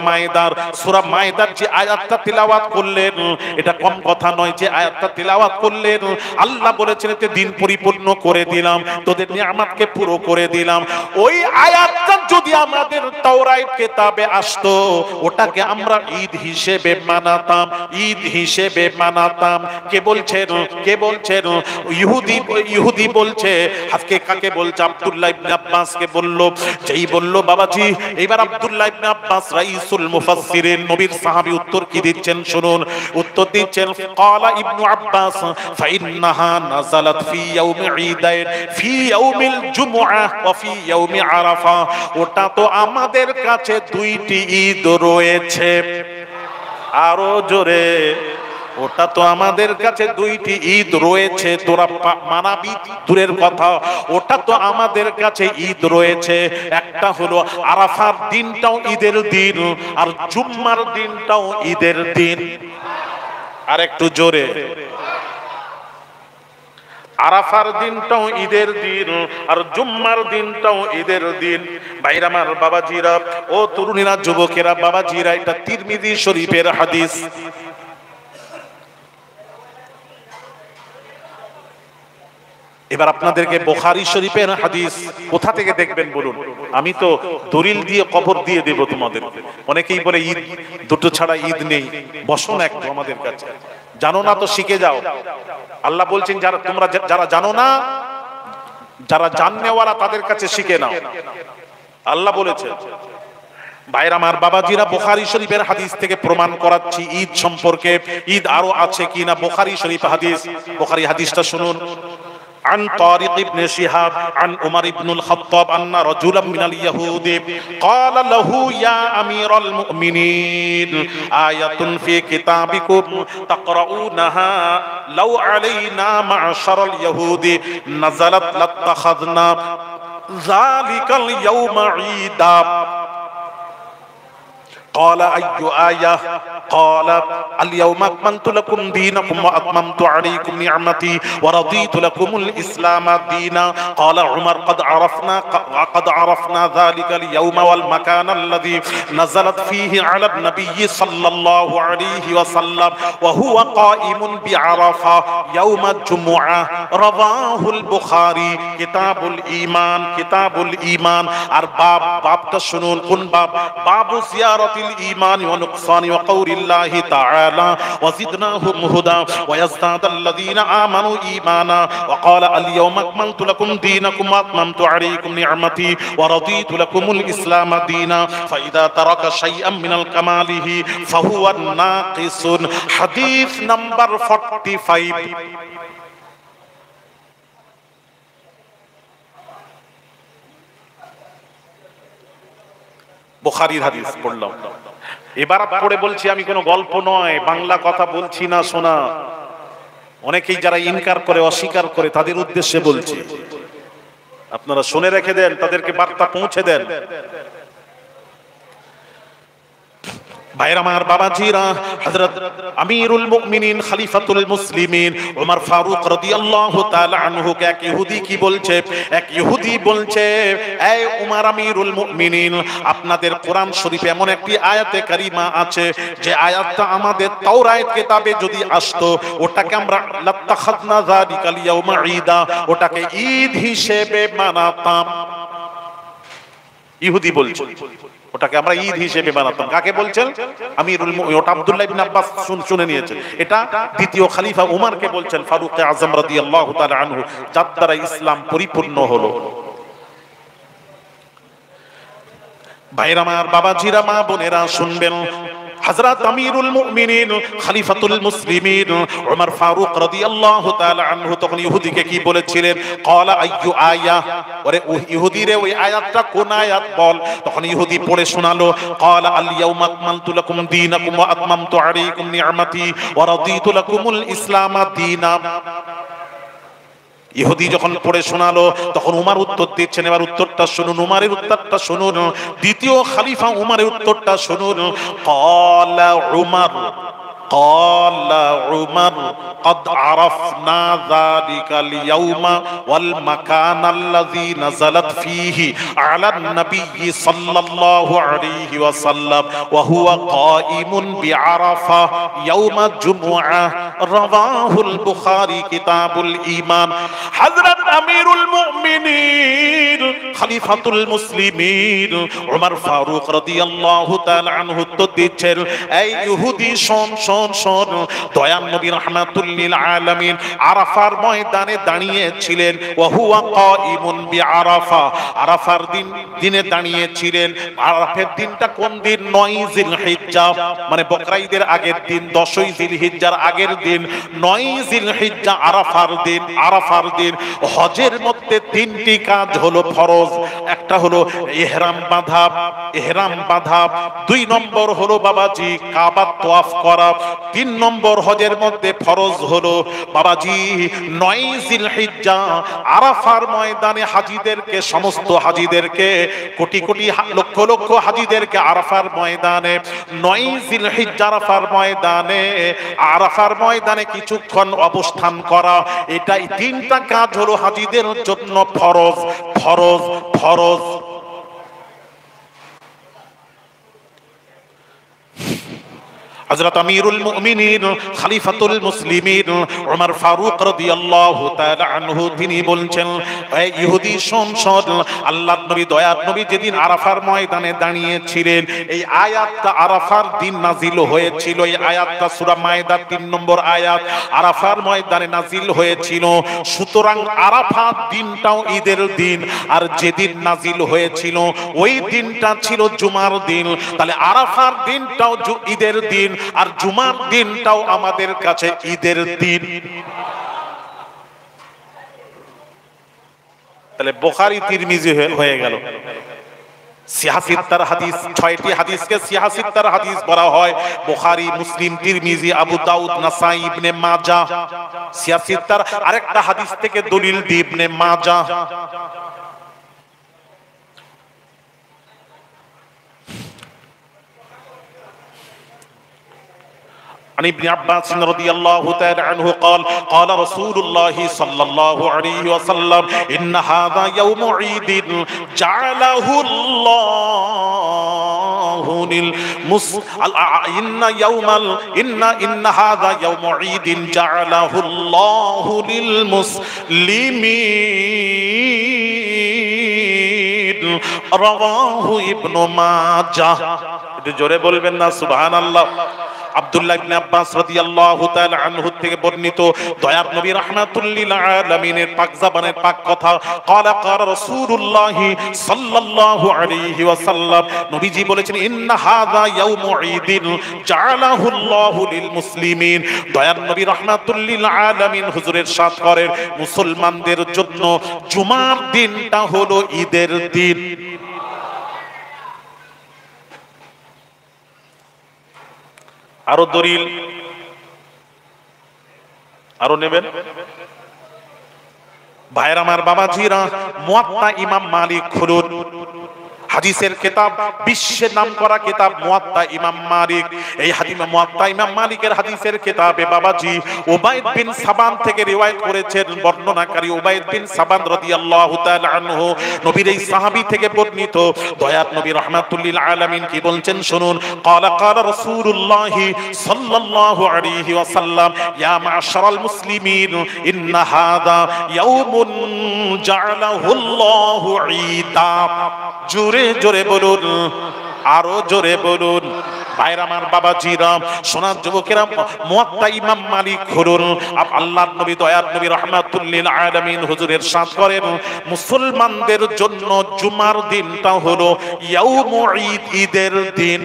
মায়েদার যে আয়াতটা তেলাওয়াত করলেন, এটা কম কথা নয়। যে আয়াতটা তেলাওয়াত করলেন, আল্লাহ বলেছেন এতে দিন পরিপূর্ণ করে দিলাম, তোদের নিয়ামতকে পুরো করে দিলাম। ওই আয়াতটা যদি আমাদের তাওরাত কিতাবে আসতো, ওটাকে আমরা ঈদ হিসেবে মানাতাম। কে বলছেন? ইহুদি বলছে। আজকে কাকে বলছে? আব্দুল্লাহ ইবনে আব্বাসকে বলল। যেই বলল বাবাজি, এবার আব্দুল্লাহ ইবনে আব্বাস রাইসুল মুফাসসিরিন, নবীর সাহাবী, উত্তর কি দিচ্ছেন শুনুন। উত্তর দিচ্ছেন, ক্বালা ইবনু আব্বাস ফাইন্নাহা নাযালাত ফি ইয়াউমি ঈদাইন, ফি ইয়াউমিল জুমআহ ওয়া ফি ইয়াউমি আরাফা। ওটা তো আমাদের কাছে দুইটি ঈদ রয়েছে। আরো জোরে, ওটা তো আমাদের কাছে দুইটি ঈদ রয়েছে। তোরা মানাবি দূরের কথা, ওটা তো আমাদের কাছে ঈদ রয়েছে। একটা হলো আরাফার দিনটাও ঈদের দিন, আর জুম্মার দিনটাও ঈদের দিন। আর একটু জোরে, আরাফার দিনটাও ঈদের দিন আর জুম্মার দিনটাও ঈদের দিন। ভাইরা আমার, বাবাজিরা, ও তরুণীরা, যুবকেরা, বাবাজিরা, এটা তিরমিজি শরীফের হাদিস। এবার আপনাদেরকে বুখারী শরীফের হাদিস কোথা থেকে দেখবেন বলুন? আমি তো দলিল দিয়ে কবর দিয়ে দেব তোমাদের। অনেকেই বলে ঈদ দুটো ছাড়া ঈদ নেই। বসো না একটু আমাদের কাছে, জানো না তো শিখে যাও। আল্লাহ বলছেন, যারা জানো না, যারা জাননেওয়ালা তাদের কাছে শিখে নাও, আল্লাহ বলেছে। ভাইরা আমার, বাবাজিরা, বুখারী শরীফের হাদিস থেকে প্রমাণ করাচ্ছি ঈদ সম্পর্কে। ঈদ আরো আছে কিনা, বুখারী শরীফ হাদিস। বুখারী হাদিসটা শুনুন। عن طارق بن شهاب عن عمر بن الخطاب أن رجلا من اليهود قال له يا أمير المؤمنين آية في كتابكم تقرؤونها لو علينا معشر اليهود نزلت لاتخذنا ذلك اليوم عيدا قال أي آية قال اليوم أكملت لكم دينكم وأتممت عليكم نعمتي ورضيت لكم الإسلام دينا قال عمر قد عرفنا ذلك اليوم والمكان الذي نزلت فيه على النبي صلى الله عليه وسلم وهو قائم بعرفة يوم الجمعة رواه البخاري كتاب الإيمان أرباب باب تشنون كن باب زيارة الإيمان ونقصان وقول الله تعالى وزدناهم هدى ويزداد الذين آمنوا إيمانا وقال اليوم أكملت لكم دينكم وأتممت عليكم نعمتي ورضيت لكم الإسلام دينا فإذا ترك شيئا من الكماله فهو ناقص حديث نمبر 45 বুখারীর হাদিস পড়লাম। এবার পড়ে বলছি, আমি কোনো গল্প নয়, বাংলা কথা বলছি না, শোনা। অনেকেই যারা ইনকার করে, অস্বীকার করে, তাদের উদ্দেশ্যে বলছি। আপনারা শুনে রেখে দেন, তাদেরকে বার্তা পৌঁছে দেন। ভাইরা আমার, বাবাজিরা, হযরত আমিরুল মুমিনিন খলিফাতুল মুসলিমিন ওমর ফারুক রাদিয়াল্লাহু তাআলা আনহু কে এক ইহুদি কি বলছে? এক ইহুদি বলছে, এই ওমর আমিরুল মুমিনিন, আপনাদের কোরআন শরীফে এমন একটি আয়াতে কারিমা আছে যে আয়াতটা আমাদের তাওরাত কিতাবে যদি আসতো, ওটাকে আমরা লাত্তাখাযনা যালিকাল ইয়াউমা ঈদা, ওটাকে ঈদ হিসেবে মানাতাম। ইহুদি বলছে ওটাকে আমরা ঈদ হিসেবে বানাতাম। কাকে বলছেন? আমিরুল মুমিনিন। ওটা আব্দুল্লাহ ইবনে আব্বাস শুনে নিয়েছেন। এটা দ্বিতীয় খলিফা উমরকে বলছেন, ফারুক আযম রাদিয়াল্লাহু তাআলা আনহু, যার দ্বারা ইসলাম পরিপূর্ণ হলো। ভাইরা আমার, বাবাজিরা, মা বোনেরা, শুনবেন। হযরত আমিরুল মুমিনিন খলিফাতুল মুসলিমিন ওমর ফারুক রাদিয়াল্লাহু তাআলা আনহু তখন ইহুদিকে কি বলেছিলেন? ক্বালা আইয়ু আয়া, ওরে ইহুদি রে, ওই আয়াতটা কোন আয়াত বল। তখন ইহুদি পড়ে শোনালো, ক্বালা আল ইয়াউমা আকমালতু লাকুম দীনাকুম ওয়া আতমামতু আলাইকুম নি'মাতি ওয়া রাদিতু লাকুমুল ইসলাম দীনা। ইহুদি যখন পড়ে শোনালো তখন উমর উত্তর দিচ্ছেন, এবার উত্তরটা শুনুন, উমরের উত্তরটা শুনুন, দ্বিতীয় খলিফা উমরের উত্তরটা শুনুন। ক্বালা উমর قال عمر قد عرفنا ذلك اليوم والمكان الذي نزلت فيه على النبي صلى الله عليه وسلم وهو قائم بعرفة يوم الجمعة رواه البخاري كتاب الإيمان। حضرت أمير المؤمنين خليفة المسلمين عمر ফারুক রাদিয়াল্লাহু তাআলা আনহু উত্তর দিচ্ছেন, এই ইহুদি শোন শোন শোন, দয়ার নবী রাহমাতুল লিল আলামিন আরাফার ময়দানে দাঁড়িয়েছিলেন, ওয়া হুয়া কাইমুন বিআরাফা, আরাফার দিনে দাঁড়িয়েছিলেন। আরাফের দিনটা কোন দিন? 9 জিলহিজ্জা, মানে বকরা ঈদের আগের দিন, 10ই জিলহিজ্জার আগের দিন, 9 জিলহিজ্জা আরাফার দিন। আরাফার দিন হজের মধ্যে 3টি কাজ হলো ফরজ। একটা হলো ইহরাম বাঁধা, ইহরাম বাঁধা। 2 নম্বর হলো বাবাজি কাবা তওয়াফ করা। 3 নম্বর হজের মধ্যে ফরজ হলো বাবাজি 9 জিলহিজ্জা আরাফার ময়দানে হাজীদেরকে, সমস্ত হাজীদেরকে, কোটি কোটি লক্ষ লক্ষ হাজীদেরকে আরাফার ময়দানে 9 জিলহিজ্জা আরাফার ময়দানে কিছুক্ষণ অবস্থান করা। এটাই 3টা কাজ হলো হাজীদের জন্য ফরজ ফরজ ফরজ। হযরত আমিরুল মুমিনিন খলিফাতুল মুসলিমিন ওমর ফারুক রাদিয়াল্লাহু তাআলা আনহু তিনি বলছেন, এই ইহুদি শোন শোন, আল্লাহর নবী দয়ার নবী যেদিন আরাফার ময়দানে দাঁড়িয়েছিলেন, এই আয়াতটা আরাফার দিন নাজিল হয়েছিল। এই আয়াতটা সূরা মায়েদার 3 নম্বর আয়াত, আরাফার ময়দানে নাজিল হয়েছিল। সুতরাং আরাফার দিনটাও ঈদের দিন, আর যেদিন নাজিল হয়েছিল ওই দিনটা ছিল জুমার দিন। তাহলে আরাফার দিনটাও ঈদের দিন, আর জুমার দিনটাও আমাদের কাছে ঈদের দিন। তাহলে বুখারী তিরমিজি হয়ে গেল। সিয়াসিত্তার হাদিস, 6টি হাদিসকে সিয়াসিত্তার হাদিস বলা হয়। বুখারী, মুসলিম, তিরমিজি, আবু দাউদ, নাসাই, ইবনে মাজাহ। সিয়াসিত্তার আরেকটা হাদিস থেকে দলিল দি ইবনে মাজাহ। عن ابن عباس رضي الله تعالى عنه قال قال رسول الله صلى الله عليه وسلم إن هذا يوم عيد جعله الله إن هذا يوم عيد جعله الله للمسلمين رواه ابن ماجه। একটু জোরে বলবেন না সুবহানাল্লাহ। আব্দুল্লাহ ইবনে আব্বাস রাদিয়াল্লাহু তাআলা আনহু থেকে বর্ণিত, দয়ার নবী রাহমাতুল লিল আলামিনের পাক জবানের পাক কথা, ক্বালা ক্বালা রাসূলুল্লাহ সাল্লাল্লাহু আলাইহি ওয়াসাল্লাম, নবীজি বলেছেন, ইন্না হাযা ইয়াউমু ঈদিন জাআলাহু আল্লাহু লিল মুসলিমিন। দয়ার নবী রাহমাতুল লিল আলামিন হুজুরের ইরশাদ করেন, মুসলমানদের জন্য জুমার দিনটা হলো ঈদের দিন। আরো দলিল আরো নেবেন ভাইরা আমার, বাবাজিরা, মুয়াত্তা ইমাম মালিক খুলুন। হাদিসের কিতাব, বিশ্বের নামকরা কিতাব মুয়াত্তা ইমাম মালিক। এই মুয়াত্তা ইমাম মালিকের হাদিসের কিতাবে বাবাজি উবাইদ বিন সাবান থেকে রিওয়ায়াত করেছেন বর্ণনাকারী উবাইদ বিন সাবান রাদিয়াল্লাহু তাআলা আনহু, নবীর এই সাহাবী থেকে বর্ণিত। দয়াত নবী রাহমাতুল লিল আলামিন কি বলছেন শুনুন, ক্বালা ক্বালা রাসূলুল্লাহ সাল্লাল্লাহু আলাইহি ওয়াসাল্লাম, ইয়া মা'শারাল মুসলিমিন ইন্না হাযা ইয়াউমুন জা'আলাহু আল্লাহু ঈদা। জোরে জোরে বলুন, আরো জোরে বলুন। ভাইরা আমার, বাবাজিরা, সোনার যুবকেরা, মুয়াত্তা ইমাম মালিক খুলুন। আল্লাহর নবী দয়ার নবী রাহমাতুল লিল আলামিন হুজুর ইরশাদ করেন, মুসলমানদের জন্য জুমার দিনটা হলো ইয়াউমু ঈদ, ঈদের দিন।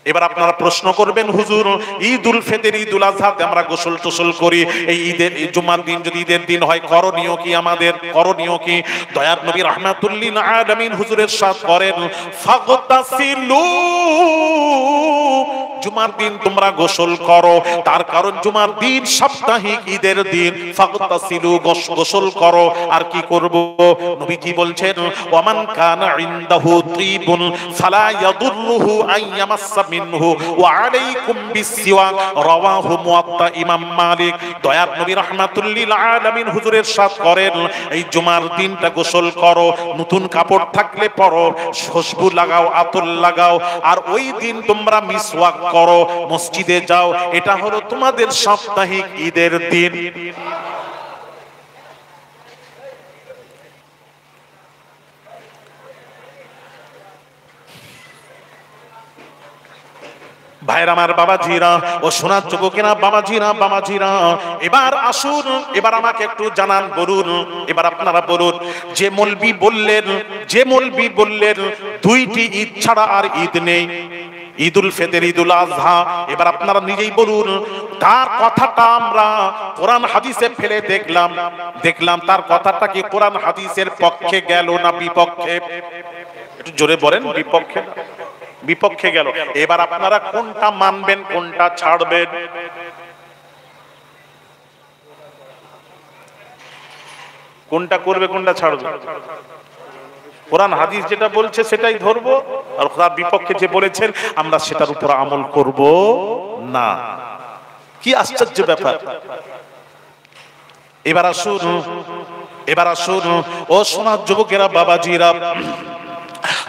এবার আপনারা প্রশ্ন করবেন, হুজুর ঈদুল ফিতর ঈদুল আজহাতে আমরা গোসল টোসল করি, এই ঈদের জুমার দিন যদি ঈদের দিন হয় করণীয় কি? আমাদের করণীয় কি? দয়ার নবী রাহমাতুল লিল আলামিন হুজুরের সাথ করেন, ফাগতাসিলু, জুমার দিন তোমরা গোসল করো। তার কারণ জুমার দিন সাপ্তাহিক ঈদের দিন। ফাগতাসিলু, গোসল করো। আর কি করব? নবীজি বলছেন, ওয়ামান কানা ইনদাহু ত্রিবুন ফালা ইয়াদুররুহু আইয়ামাসসা মিনহু ওয়া আলাইকুম বিসসিওয়াক, রাওয়াহু মুয়াত্তা ইমাম মালিক। দয়ার নবী রাহমাতুল লিল আলামিন হুজুরের সাথ করেন, এই জুমার দিনটা গোসল করো, নতুন কাপড় থাকলে পরো, খুশবু লাগাও, আতর লাগাও, আর ওই দিন তোমরা মিসওয়াক করো, মসজিদে যাও। এটা হলো তোমাদের সাপ্তাহিক ঈদের দিন। ভাইরা আমার, বাবাজিরা ও সোনার যুবকেরা, বাবাজিরা এবার আসুন, এবার আমাকে একটু জানান, বলুন, এবার আপনারা বলুন, যে মৌলবি বললেন দুইটি ঈদ ছাড়া আর ঈদ নেই, ঈদুল ফিতর ঈদুল আজহা, এবার আপনারা নিজেই বলুন তার কথাটা আমরা কোরআন হাদিসে ফেলে দেখলাম তার কথাটা কি কোরআন হাদিসের পক্ষে গেল না বিপক্ষে? একটু জোরে বলেন, বিপক্ষে গেল। এবার আপনারা কোনটা মানবেন, কোনটা ছাড়বেন? কোনটা করবে, কোনটা ছাড়বে? কোরআন হাদিস যেটা বলছে সেটাই ধরবো, আর তার বিপক্ষে যে বলেছেন আমরা সেটার উপর আমল করব না। কি আশ্চর্য ব্যাপার! এবার আসুন ও সোনার যুবকেরা, বাবাজিরা,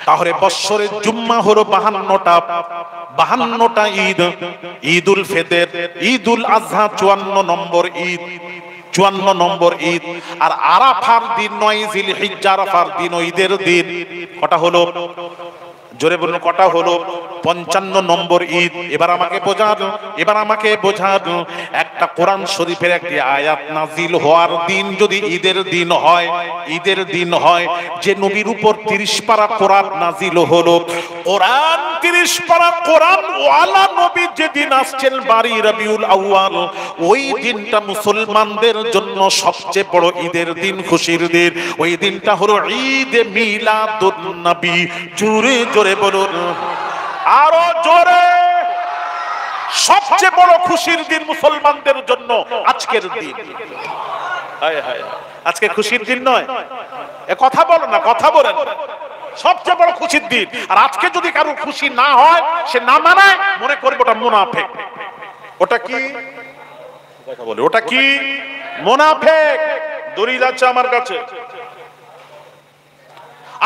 তাহলে বৎসরের জুম্মা হলো 52টা ঈদ। ঈদুল ফিতর, ঈদুল আজহা 54 নম্বর ঈদ, আর আরাফার দিন 9 জিলহিজ্জা, আরাফার দিন ঈদের দিন। কটা হলো? জোরে বলুন, কটা হলো? 55 নম্বর ঈদ। এবার আমাকে বোঝান, একটা কোরআন শরীফের একটি আয়াত নাজিল হওয়ার দিন যদি ঈদের দিন হয়, যে নবীর উপর 30 পারা কোরআন নাজিল হলো, কোরআন 30 পারা কোরআন ওয়ালা নবী যেদিন আসছেন বাড়ি রবিউল আউয়াল, ওই দিনটা মুসলমানদের জন্য সবচেয়ে বড় ঈদের দিন, খুশির দিন। ওই দিনটা হলো ঈদ মিলাদুন নবী। জোরে জোরে বলুন, আরো জোরে। সবচেয়ে বড় খুশির দিন মুসলমানদের জন্য আজকের দিন। আজকে খুশির দিন নয়? এ কথা বলো না, কথা বলেন। সবচেয়ে বড় খুশির দিন। আর আজকে যদি কারো খুশি না হয়, সে না মানায়, মনে করবে ওটা মুনাফিক। ওটা কি বলে? ওটা কি? মুনাফিক। দলিল আছে আমার কাছে।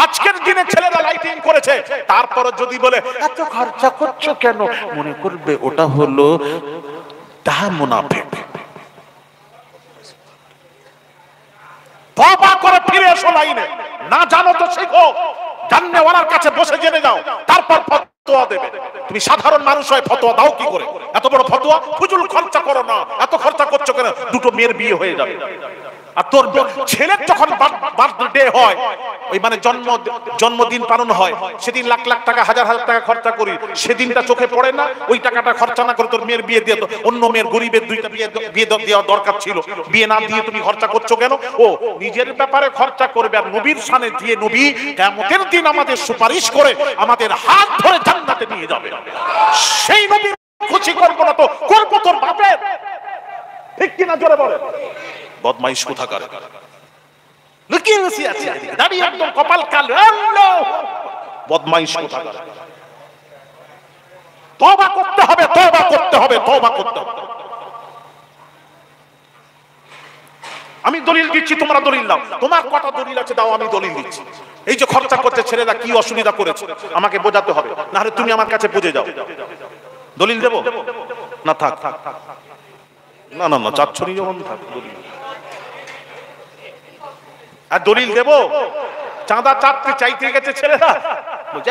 আজকের দিনে ছেলেরা লাইটিং করেছে, তারপর যদি বলে এত খরচা করছো কেন, মনে করবে ওটা হলো মুনাফিক। তওবা করে ফিরে এসো লাইনে। না জানো তো শিখো, জাননেওয়ালার কাছে বসে জেনে যাও, তারপর ফতোয়া দেবে। তুমি সাধারণ মানুষ হয়ে ফতোয়া দাও কি করে? এত বড় ফতোয়া, ফুজুল খরচা করো না। এত খরচা করছো কেন? দুটো মেয়ের বিয়ে হয়ে যাবে। আর তোর ছেলের যখন বার্থডে হয়, ওই মানে জন্মদিন পালন হয়, সেদিন লাখ লাখ টাকা, হাজার হাজার টাকা খরচা করি, সেদিনটা চোখে পড়ে না? ওই টাকাটা খরচা না করে তোর মেয়ের বিয়ে দিয়ে অন্য মেয়ের গরিবের দুইটা বিয়ে দেওয়া দরকার ছিল। বিয়ে না দিয়ে তুমি খরচা করছো কেন? ও নিজের ব্যাপারে খরচা করবে, আর নবীর শানে দিয়ে নবী কিয়ামতের দিন আমাদের সুপারিশ করে আমাদের হাত ধরে জান্নাতে নিয়ে যাবে। সেই নবীর খুশি করবো না তো করবো তোর বাপের। ঠিক কিনা জোরে বলে? বদমাইশ কোথাকার, লুকিয়ে বসে আছে, দাঁড়িয়ে একদম কপাল কালো, বদমাইশ কোথাকার। তওবা করতে হবে, তওবা করতে হবে, তওবা করতে হবে। আমি দলিল দিচ্ছি, তোমরা দলিল দাও। তোমার কটা দলিল আছে দাও, আমি দলিল দিচ্ছি। এই যে খরচা করতে ছেলেরা কি অসুবিধা করেছে আমাকে বোঝাতে হবে, না হলে তুমি আমার কাছে বুঝে যাও। দলিল দেবো না? থাক, না না না, চাচ্ছনি যখন থাক দলিল। আর দলিল দেবো? চাঁদা চাইতে গেছে ছেলেরা,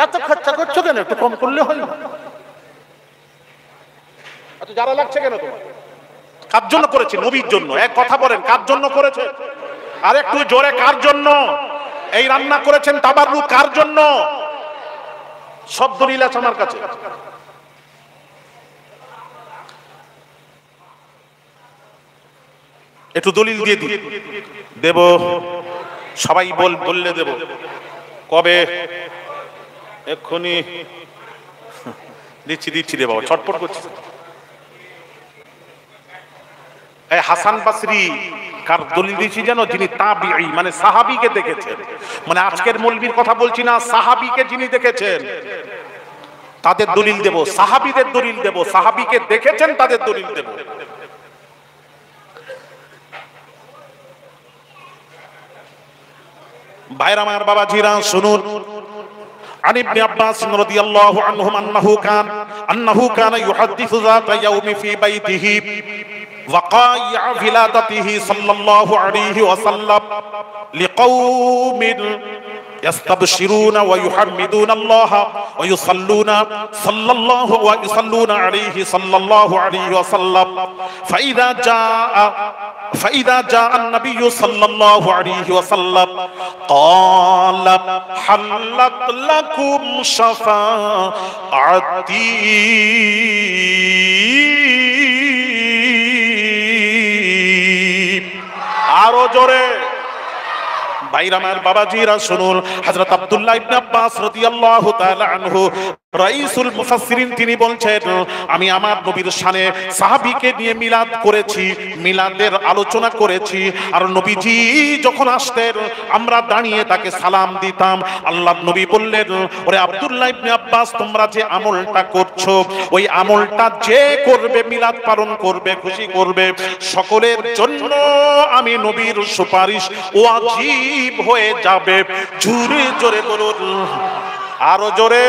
এত খরচা করছো কেন, একটু কম করলে হয় না? এত যারা লাগছে কেন তোমার? কার জন্য করেছে? নবীর জন্য। এক কথা বলেন, কার জন্য করেছে? আর একটু জোরে, কার জন্য? এই রান্না করেছেন তাবাররুক কার জন্য? সব দলিল আছে আমার কাছে। একটু দলিল দিয়ে দিই, দেব সবাই বললে দেব। কবে? এক্ষুনি দিচ্ছি রে বাবা, ছটফট করছি। হাসান বসরি কার দলিল দিয়েছি জানো? যিনি তাবিঈ মানে সাহাবীকে দেখেছেন, মানে আজকের মৌলবীর কথা বলছি না, সাহাবীকে যিনি দেখেছেন তাদের দলিল দেব, সাহাবীদের দলিল দেব, সাহাবীকে দেখেছেন তাদের দলিল দেব। ভাইরা আমার, বাবাজিরা শুনুন। عن ابن عباس رضي الله عنهم أنه كان يحدث ذات يوم في بيته وقائع ولادته صلى الله عليه وسلم لقوم يستبشرون ويحمدون الله ويصلون عليه صلى الله عليه وسلم فإذا جاء النبي صلى الله عليه وسلم قال حلت لكم شفاعتي আরো জোরে। ভাইরা আমার, বাবাজিরা শুনুন। হযরত আব্দুল্লাহ ইবনে আব্বাস রাদিয়াল্লাহু তাআলা আনহু রাইসুল মুফাসসিরিন, তিনি বলছেন আমি আমার নবীর শানে সাহাবীকে নিয়ে মিলাদ করেছি, মিলাদের আলোচনা করেছি। আর নবীজি যখন আসতেন আমরা দাঁড়িয়ে তাকে সালাম দিতাম। আল্লাহর নবী বললেন, ওরে আব্দুল্লাহ ইবনে আব্বাস, তোমরা যে আমলটা করছো ওই আমলটা যে করবে, মিলাদ পালন করবে, খুশি করবে, সকলের জন্য আমি নবীর সুপারিশ ওয়াজিব হয়ে যাবে। জোরে জোরে বলুন, আরো জোরে।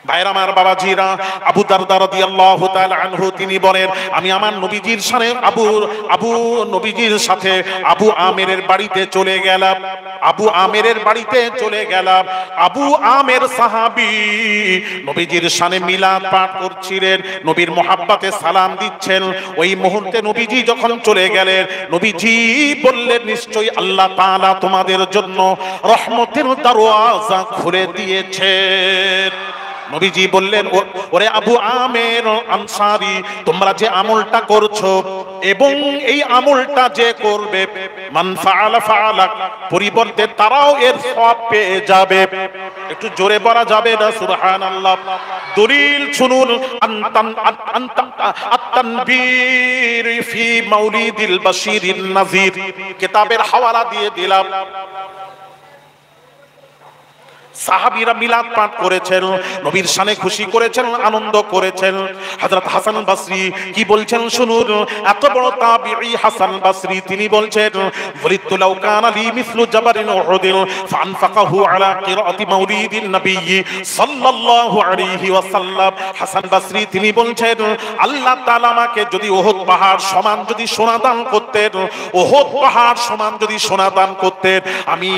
ভাইরা আমার, বাবাজিরা, আবু দারদা রাদিয়াল্লাহু তাআলা আনহু তিনি বলেন আমি আমার নবীজির সাথে নবীজির সাথে আবু আমেরের বাড়িতে চলে গেলাম। আবু আমেরের বাড়িতে চলে গেলাম। আবু আমের সাহাবী নবীজির শানে মিলাদ পাঠ করছিলেন, নবীর মোহাব্বতে সালাম দিচ্ছেন। ওই মুহূর্তে নবীজি যখন চলে গেলেন, নবীজি বললেন নিশ্চয়ই আল্লাহ তাআলা তোমাদের জন্য রহমতের দরওয়াজা খুলে দিয়েছেন। নবীজি বললেন, ওরে আবু আমের আনসারী, তোমরা যে আমলটা করছো এবং এই আমলটা যে করবে, মান ফাআলা ফাআলা, পরিবর্তে তারাও এর সওয়াব পেয়ে যাবে। একটু জোরে বলা যাবে না সুবহানাল্লাহ? দলিল শুনুন। আত-তানবীর ফি মাউলিদিল বাশীরিন নাযীর কিতাবের হাওয়ালা দিয়ে দিলাম। সাহাবীরা মিলাদ পাঠ করেছেন, নবীর শানে খুশি করেছেন, আনন্দ করেছেন। হযরত হাসান বসরি কি বলছেন শুনুন। এত বড় তাবিঈ হাসান বসরি তিনি বলছেন, ওয়ালিদতু লাউ কানা লি মিসলু জাবারিন উহুদিন ফাআনফাকাহু আলা কিরাআতি মাউলিদিন নবী সাল্লাল্লাহু আলাইহি ওয়াসাল্লাম। হাসান বসরি তিনি বলছেন, আল্লাহ তাআলা আমাকে যদি উহুদ পাহাড় সমান যদি সোনা দান করতেন, উহুদ পাহাড় সমান যদি সোনা দান করতেন, আমি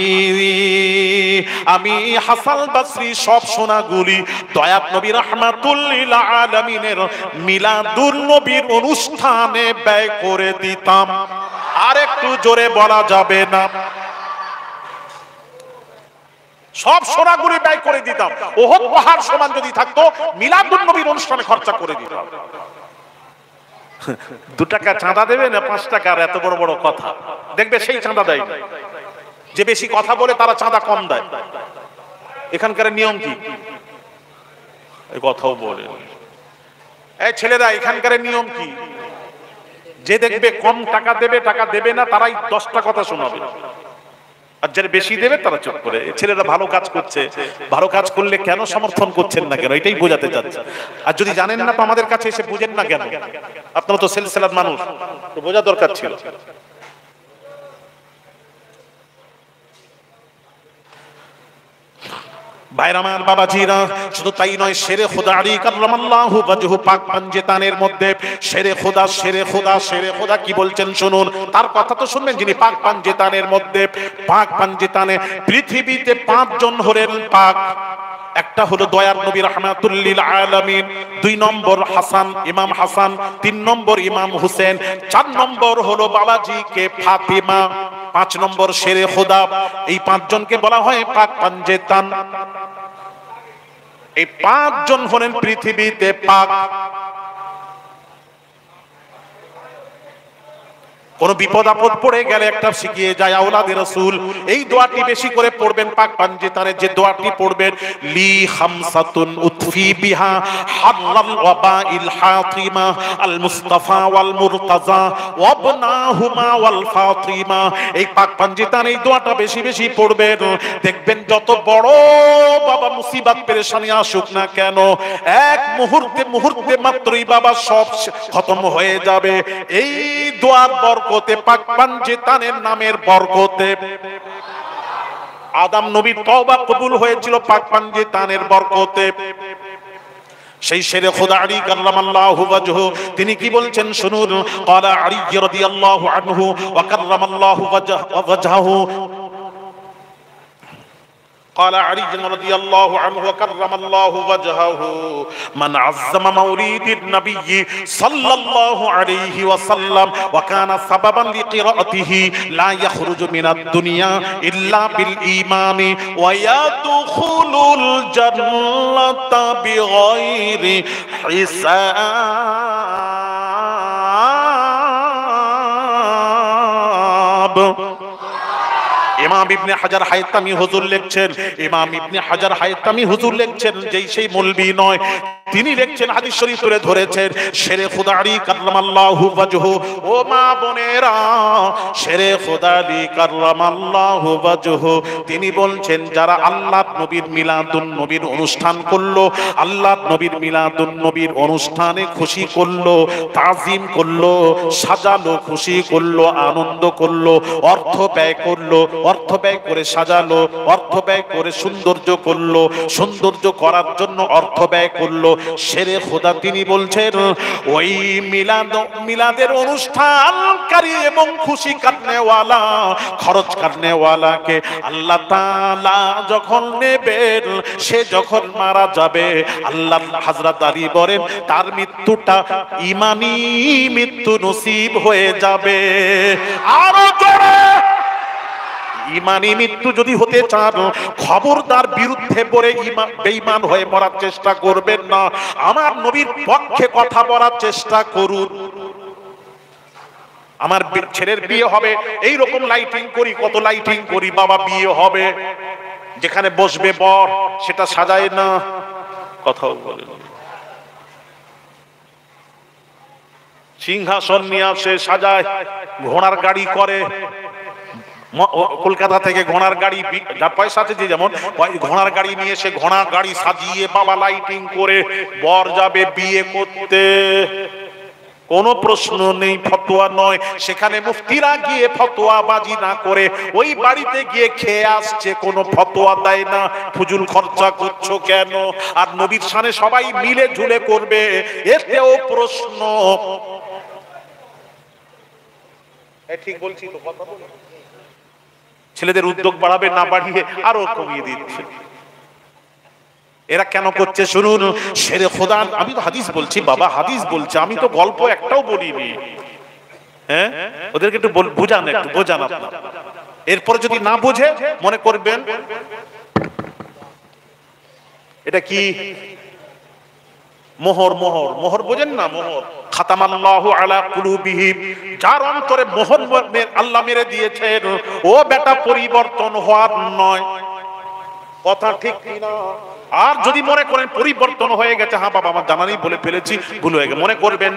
হাসান বসরি সব সোনাগুলি দয়াত নবী রাহমাতুল লিল আলামিনের মিলাদুন নবীর অনুষ্ঠানে ব্যয় করে দিতাম। আর একটু জোরে বলা যাবে না? সব সোনাগুলি ব্যয় করে দিতাম। উহুদ পাহাড় সমান যদি থাকতো, মিলাদুন নবীর অনুষ্ঠানে খরচা করে দিতাম। 2 টাকা চাঁদা দেবে না 5 টাকার এত বড় বড় কথা দেখবে, সেই চাঁদা দেয়। যে বেশি কথা বলে তারা চাঁদা কম দেয়। এখানকার নিয়ম কি? এই কথাও বলে এই ছেলেরা, এখানকার নিয়ম কি? যে দেখবে কম টাকা দেবে না, তারাই 10টা কথা শোনাবে, আর যারা বেশি দেবে তারা চুপ করে। ছেলেরা ভালো কাজ করছে, ভালো কাজ করলে কেন সমর্থন করছেন না কেন, এটাই বোঝাতে চাচ্ছে। আর যদি জানেন না তো আমাদের কাছে এসে বুঝেন না কেন? আপনারা তো সিলসিলাত মানুষ, তো বোঝা দরকার ছিল। ভাইরা আমার, বাবাজিরা, শুধু তাই নয়, শেরে খোদা আলী কাররামাল্লাহু ওয়াজহু পাক পাঞ্জেতানের মধ্যে শেরে খোদা কি বলছেন শুনুন। তার কথা তো শুনবেন, যিনি পাক পাঞ্জেতানের মধ্যে, পাক পাঞ্জেতানে পৃথিবীতে 5 জন হলেন পাক। একটা হলো দয়ার নবী রাহমাতুল লিল আলামিন, 2 নম্বর হাসান, ইমাম হাসান, 3 নম্বর ইমাম হুসেন, 4 নম্বর হলো বাবাজি কে ফাতিমা, 5 নম্বর শেরে খোদা। এই 5 জনকে বলা হয় পাক পাঞ্জেতান। এই 5 জন হলেন পৃথিবীতে পাক। কোন বিপদ আপদ পড়ে গেলে একটা শিখিয়ে যায় আওলাদে রাসূল, এই দোয়াটি বেশি করে পড়বেন। পাক পাঞ্জিতানে যে দোয়াটি পড়বেন, লি খামসাতুন উতফি বিহা হাল্লাল ওয়াবাইল হাতিমা আল মুস্তাফা ওয়াল মুরতাজা ওয়াবনাহুমা ওয়াল ফাতিমা। এই পাক পাঞ্জিতানে এই দোয়াটা বেশি বেশি পড়বেন। দেখবেন যত বড় বাবা মুসিবত পেরেশানি আসুক না কেন, এক মুহূর্তে মাত্রই বাবা সব খতম হয়ে যাবে এই দোয়ার বরকতে, পাক পাঞ্জিতানের নামের বরকতে। আদম নবীর তওবা কবুল হয়েছিল পাক পাঞ্জিতানের বরকতে। সেই শেরে খোদা আলী কাররামাল্লাহু ওয়াজহু তিনি কি বলছেন শুনুন। ক্বালা আলী রাদিয়াল্লাহু আনহু ওয়া কাররামাল্লাহু ওয়াজহাহু, قال علي رضي الله عنه وكرم الله وجهه من عظم مولد النبي صلى الله عليه وسلم وكان سببا لقراءته لا يخرج من الدنيا إلا بالإيمان ويدخل الجنة بغير حساب। ইমাম ইবনে হাজার হায়তামি হুজুর লিখছেন, ইমাম ইবনে হাজার হায়তামি হুজুর লিখছেন, যেই সেই মৌলবি নয়, তিনি লিখছেন, হাদিস শরীফ তুলে ধরেছেন, শেরে খোদা আলী কাররামাল্লাহু ওয়াজহু। ও মা বোনেরা, শেরে খোদা আলী কাররামাল্লাহু ওয়াজহু তিনি বলছেন, যারা আল্লাহর নবীর মিলাদুন নবীর অনুষ্ঠান করলো, আল্লাহর নবীর মিলাদুন নবীর অনুষ্ঠানে খুশি করলো, তাজিম করলো, সাজালো, খুশি করলো, আনন্দ করলো, অর্থ ব্যয় করলো, অর্থ ব্যয় করে সাজালো, অর্থ ব্যয় করে সৌন্দর্য করলো, সৌন্দর্য করার জন্য অর্থ ব্যয় করলো, শেরে খোদা তিনি বলছেন, ওই মিলাদের অনুষ্ঠানকারী এবং খুশি কাটনেওয়ালা, খরচ কাটনেওয়ালাকে আল্লাহ তাআলা যখন নেবেন, সে যখন মারা যাবে, আল্লাহ হযরত আলী বলেন তার মৃত্যুটা ঈমানি মৃত্যু নসিব হয়ে যাবে। আরো জোরে, ইমানি মৃত্যু যদি হতে চান, খবরদার বিরুদ্ধে পড়ে বেঈমান হয়ে মরার চেষ্টা করবেন না। আমার নবীর পক্ষে কথা বলার চেষ্টা করুন। আমার ছেলের বিয়ে হবে, এই রকম লাইটিং করি, কত লাইটিং করি, বাবা বিয়ে হবে, যেখানে বসবে বর সেটা সাজায় না, কথাও বলে না, সিংহাসন নিয়ে আসে সাজায়, ঘোড়ার গাড়ি করে, কলকাতা থেকে ঘোড়ার গাড়ি, যার পয়সা আছে যে যেমন, ঘোড়ার গাড়ি নিয়ে এসে ঘোড়ার গাড়ি সাজিয়ে বাবা লাইটিং করে বর যাবে বিয়ে করতে, কোনো প্রশ্ন নেই, ফতোয়া নয়। সেখানে মুফতিরা গিয়ে ফতোয়া বাজি না করে ওই বাড়িতে গিয়ে খেয়ে আসছে, কোনো ফতোয়া দেয় না, ফুজুল খরচা করছো কেন? আর নবীর শানে সবাই মিলে ঝুলে করবে, এতেও প্রশ্ন। ঠিক বলছি তো, কথা বলো। ছেলেদের উদ্যোগ বাড়াবে না বাড়িয়ে আরো কমিয়ে দিচ্ছে। এরা কেন করছে শুনুন। শেরে খোদা, আমি তো হাদিস বলছি বাবা, হাদিস বলছে, আমি তো গল্প একটাও বলিনি। হ্যাঁ, ওদেরকে একটু বোঝান, একটু বোঝান আপনারা। এরপরে যদি না বোঝে মনে করবেন এটা কি মোহর, মোহর, মোহর বোঝেন না? মোহর, খাতামাল্লাহু আলা কুলুবিহিম, যার অন্তরে মোহর আল্লাহ মেরে দিয়েছেন, ও বেটা পরিবর্তন হওয়ার নয়। কথা ঠিক কিনা? আর যদি মনে করেন পরিবর্তন হয়ে গেছে, হ্যাঁ বাবা আমার জানা নেই, বলে ফেলেছি, ভুল হয়ে গেছে, মনে করবেন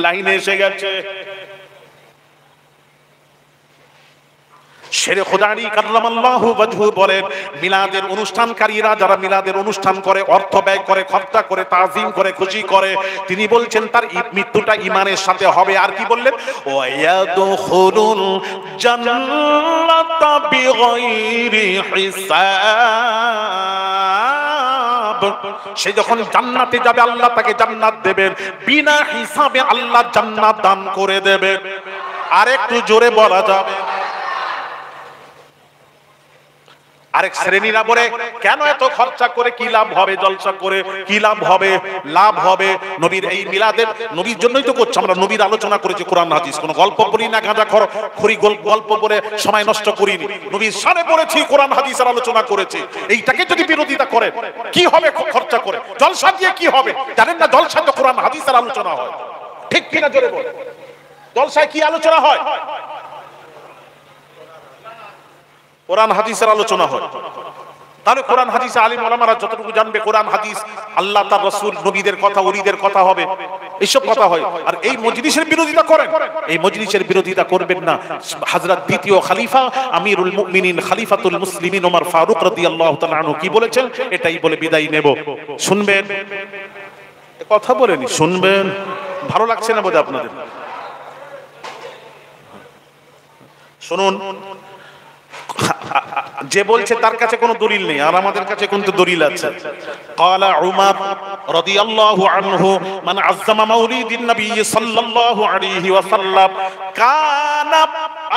লাইনে এসে গেছে। শেরে খোদা আলী কাররামাল্লাহু ওয়াজহু বলেন, মিলাদের অনুষ্ঠানকারীরা যারা মিলাদের অনুষ্ঠান করে, অর্থ ব্যয় করে, খরচা করে, তাজিম করে, খুশি করে, তিনি বলছেন তার মৃত্যুটা ঈমানের সাথে হবে। আর কি বললেন? ওয়ায়াদখুলুল জান্নাতা বিগাইরি হিসাব, সে যখন জান্নাতে যাবে আল্লাহ তাকে জান্নাত দেবেন, বিনা হিসাবে আল্লাহ জান্নাত দান করে দেবেন। আর একটু জোরে বলা যাবে? আরেক শ্রেণীরা বলে, কেন এত খরচা করে কি লাভ হবে, জলসা করে কি লাভ হবে? লাভ হবে নবীর এই মিলাদের, নবীর জন্যই তো করছে। আমরা নবীর আলোচনা করেছি, কোরআন হাদিস, কোনো গল্প বলি না, গাঁজা খড়ি গল্প বলে সময় নষ্ট করিনি। নবীর শানে পড়েছি, কোরআন হাদিসের আলোচনা করেছি। এইটাকে যদি বিরোধিতা করে, কি হবে খরচা করে? জলসা দিয়ে কি হবে? জানেন না জলসা তো কোরআন হাদিসের আলোচনা হয়, ঠিক কিনা জোরে বলে? জলসায় কি আলোচনা হয়? কোরআন হাদিসের আলোচনা হয়। তাহলে কোরআন হাদিসে আলিম ওলামারা যতটুকু জানবে, কোরআন হাদিস, আল্লাহ তার রাসূল, নবীদের কথা, ওলিদের কথা হবে, এইসব কথা হয়। আর এই মজলিসের বিরোধিতা করেন, এই মজলিসের বিরোধিতা করবেন না। হযরত দ্বিতীয় খলিফা আমিরুল মুমিনিন খলিফাতুল মুসলিমিন ওমর ফারুক রাদিয়াল্লাহু তাআলা আনহু কি বলেছেন, এটাই বলে বিদায় নেব। শুনবেন, কথা বলেনি, শুনবেন। ভালো লাগছে না বোধহয় আপনাদের? শুনুন, যে বলছে তার কাছে কোনো দলিল নেই, আর আমাদের কাছে কিন্তু দলিল আছে। قال عمر رضي الله عنه من عظم مولد النبي صلى الله عليه وسلم كان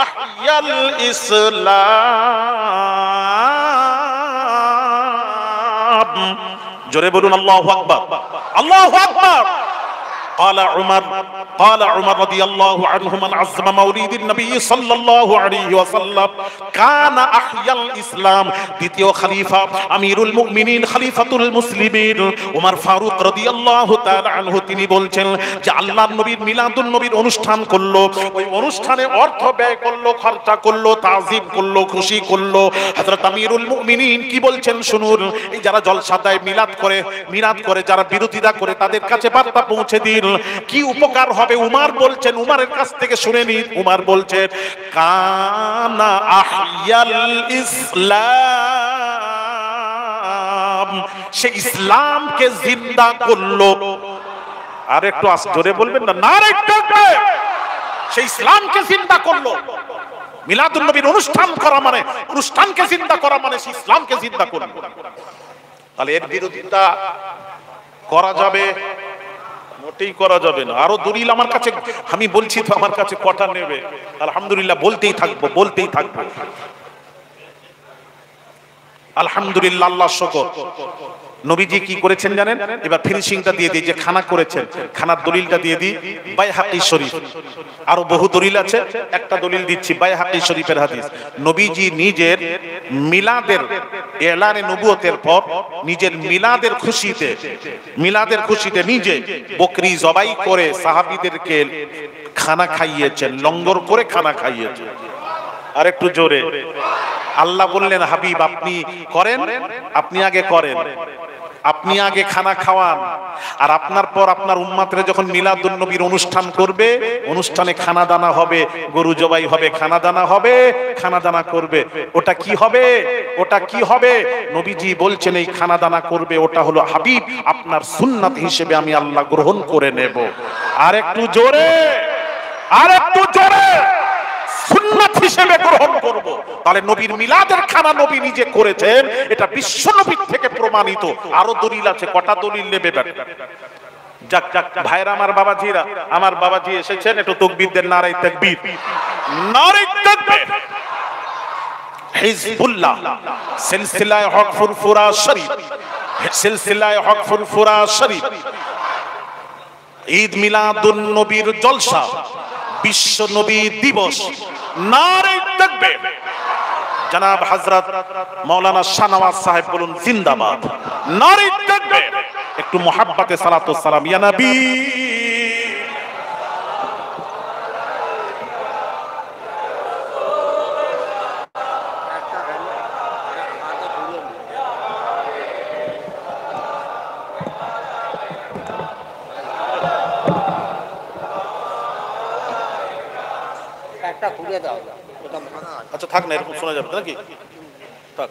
أحيا الإسلام। জোরে বলুন আল্লাহু আকবার, আল্লাহু আকবার। قال عمر رضي الله عنه من عظم مولد النبي صلى الله عليه وسلم كان أحيا الإسلام। দ্বিতীয় খলিফা আমিরুল মুমিনিন খলিফাতুল মুসলিমিন ওমর ফারুক রাদিয়াল্লাহু তাআলা আনহু তিনি বলছেন যে আল্লাহর নবীর মিলাদুন নবীর অনুষ্ঠান করলো, ওই অনুষ্ঠানে অর্থ ব্যয় করলো, খরচা করলো, তাজিম করলো, খুশি করলো। হযরত আমিরুল মুমিনিন কি বলছেন শুনুন। এই যারা জলসা দেয়, মিলাদ করে যারা বিরোধিতা করে, তাদের কাছে বার্তা পৌঁছে দিন কি উপকার হবে। উমর বলছেন, উমরের কাছ থেকে শুনে নিন। উমর বলছেন কানা আহইয়াল ইসলাম, সে ইসলামকে জিন্দা করলো। আর একটু জোরে বলবেন না, নারে তাকবীর। সে ইসলামকে জিন্দা করলো। মিলাদুন নবীর অনুষ্ঠান করা মানে, অনুষ্ঠানকে জিন্দা করা মানে সে ইসলামকে জিন্দা করলো। তাহলে এর বিরোধিতা করা যাবে? মোটেই করা যাবে না। আরো দলিল আমার কাছে, আমি বলছি তো আমার কাছে কটা নেবে? আলহামদুলিল্লাহ, বলতেই থাকবো, বলতেই থাকবো। আলহামদুলিল্লাহ, আল্লাহর শুকর। নবীজি কি করেছেন জানেন? এবার ফিনিশিংটা দিয়ে দিই, যে খানা করেছেন, খানার দলিলটা দিয়ে দিই। বাইহাকি শরীফ, আরো বহু দলিল আছে, একটা দলিল দিচ্ছি, বাইহাকি শরীফের হাদিস। নবীজি নিজের মিলাদের এলানে নবুয়তের পর নিজের মিলাদের খুশিতে নিজে বকরি জবাই করে সাহাবীদেরকে খানা খাইয়েছেন, লঙ্গর করে খানা খাইয়েছেন। আর একটু জোরে। আল্লাহ বললেন হাবিব আপনি করেন, আপনি আগে করেন, আপনি আগে খানা খাওয়ান, আর আপনার পর আপনার উম্মতরা যখন মিলাদুন নবীর অনুষ্ঠান করবে, অনুষ্ঠানে খানা দানা হবে, গরু জবাই হবে, খানা দানা হবে, খানা দানা করবে। ওটা কি হবে? ওটা কি হবে? নবীজি বলছেন এই খানা দানা করবে, ওটা হলো হাবিব আপনার সুন্নাত হিসেবে আমি আল্লাহ গ্রহণ করে নেব। আর একটু জোরে, আর একটু জোরে, সুন্নাত হিসেবে গ্রহণ করব। তাহলে নবীর মিলাদের খানা নবী নিজে করেছেন, এটা বিশ্ব নবীর থেকে প্রমাণিত। আরো দলিল আছে, কটা দলিল নেবে? যাক যাক ভাইরা, আমার বাবাজি এসেছেন, একটু তাকবীর দেন। নারায়ে তাকবীর, নারায়ে তাকবীর। হিজবুল্লাহ সিলসিলায়ে হক ফুরফুরা শরীফ, সিলসিলায়ে হক ফুরফুরা শরীফ, ঈদ মিলাদুন নবীর জলসা, বিশ্ব নবী দিবস। নারে তাকবীর। জনাব হযরত মাওলানা শাহনওয়াজ সাহেব বলুন জিন্দাবাদ। নারে তাকবীর। একটু মুহাব্বতে সালাতু সালাম ইয়া নবী। আচ্ছা থাক না, এরকম শোনা যাবে নাকি? থাক।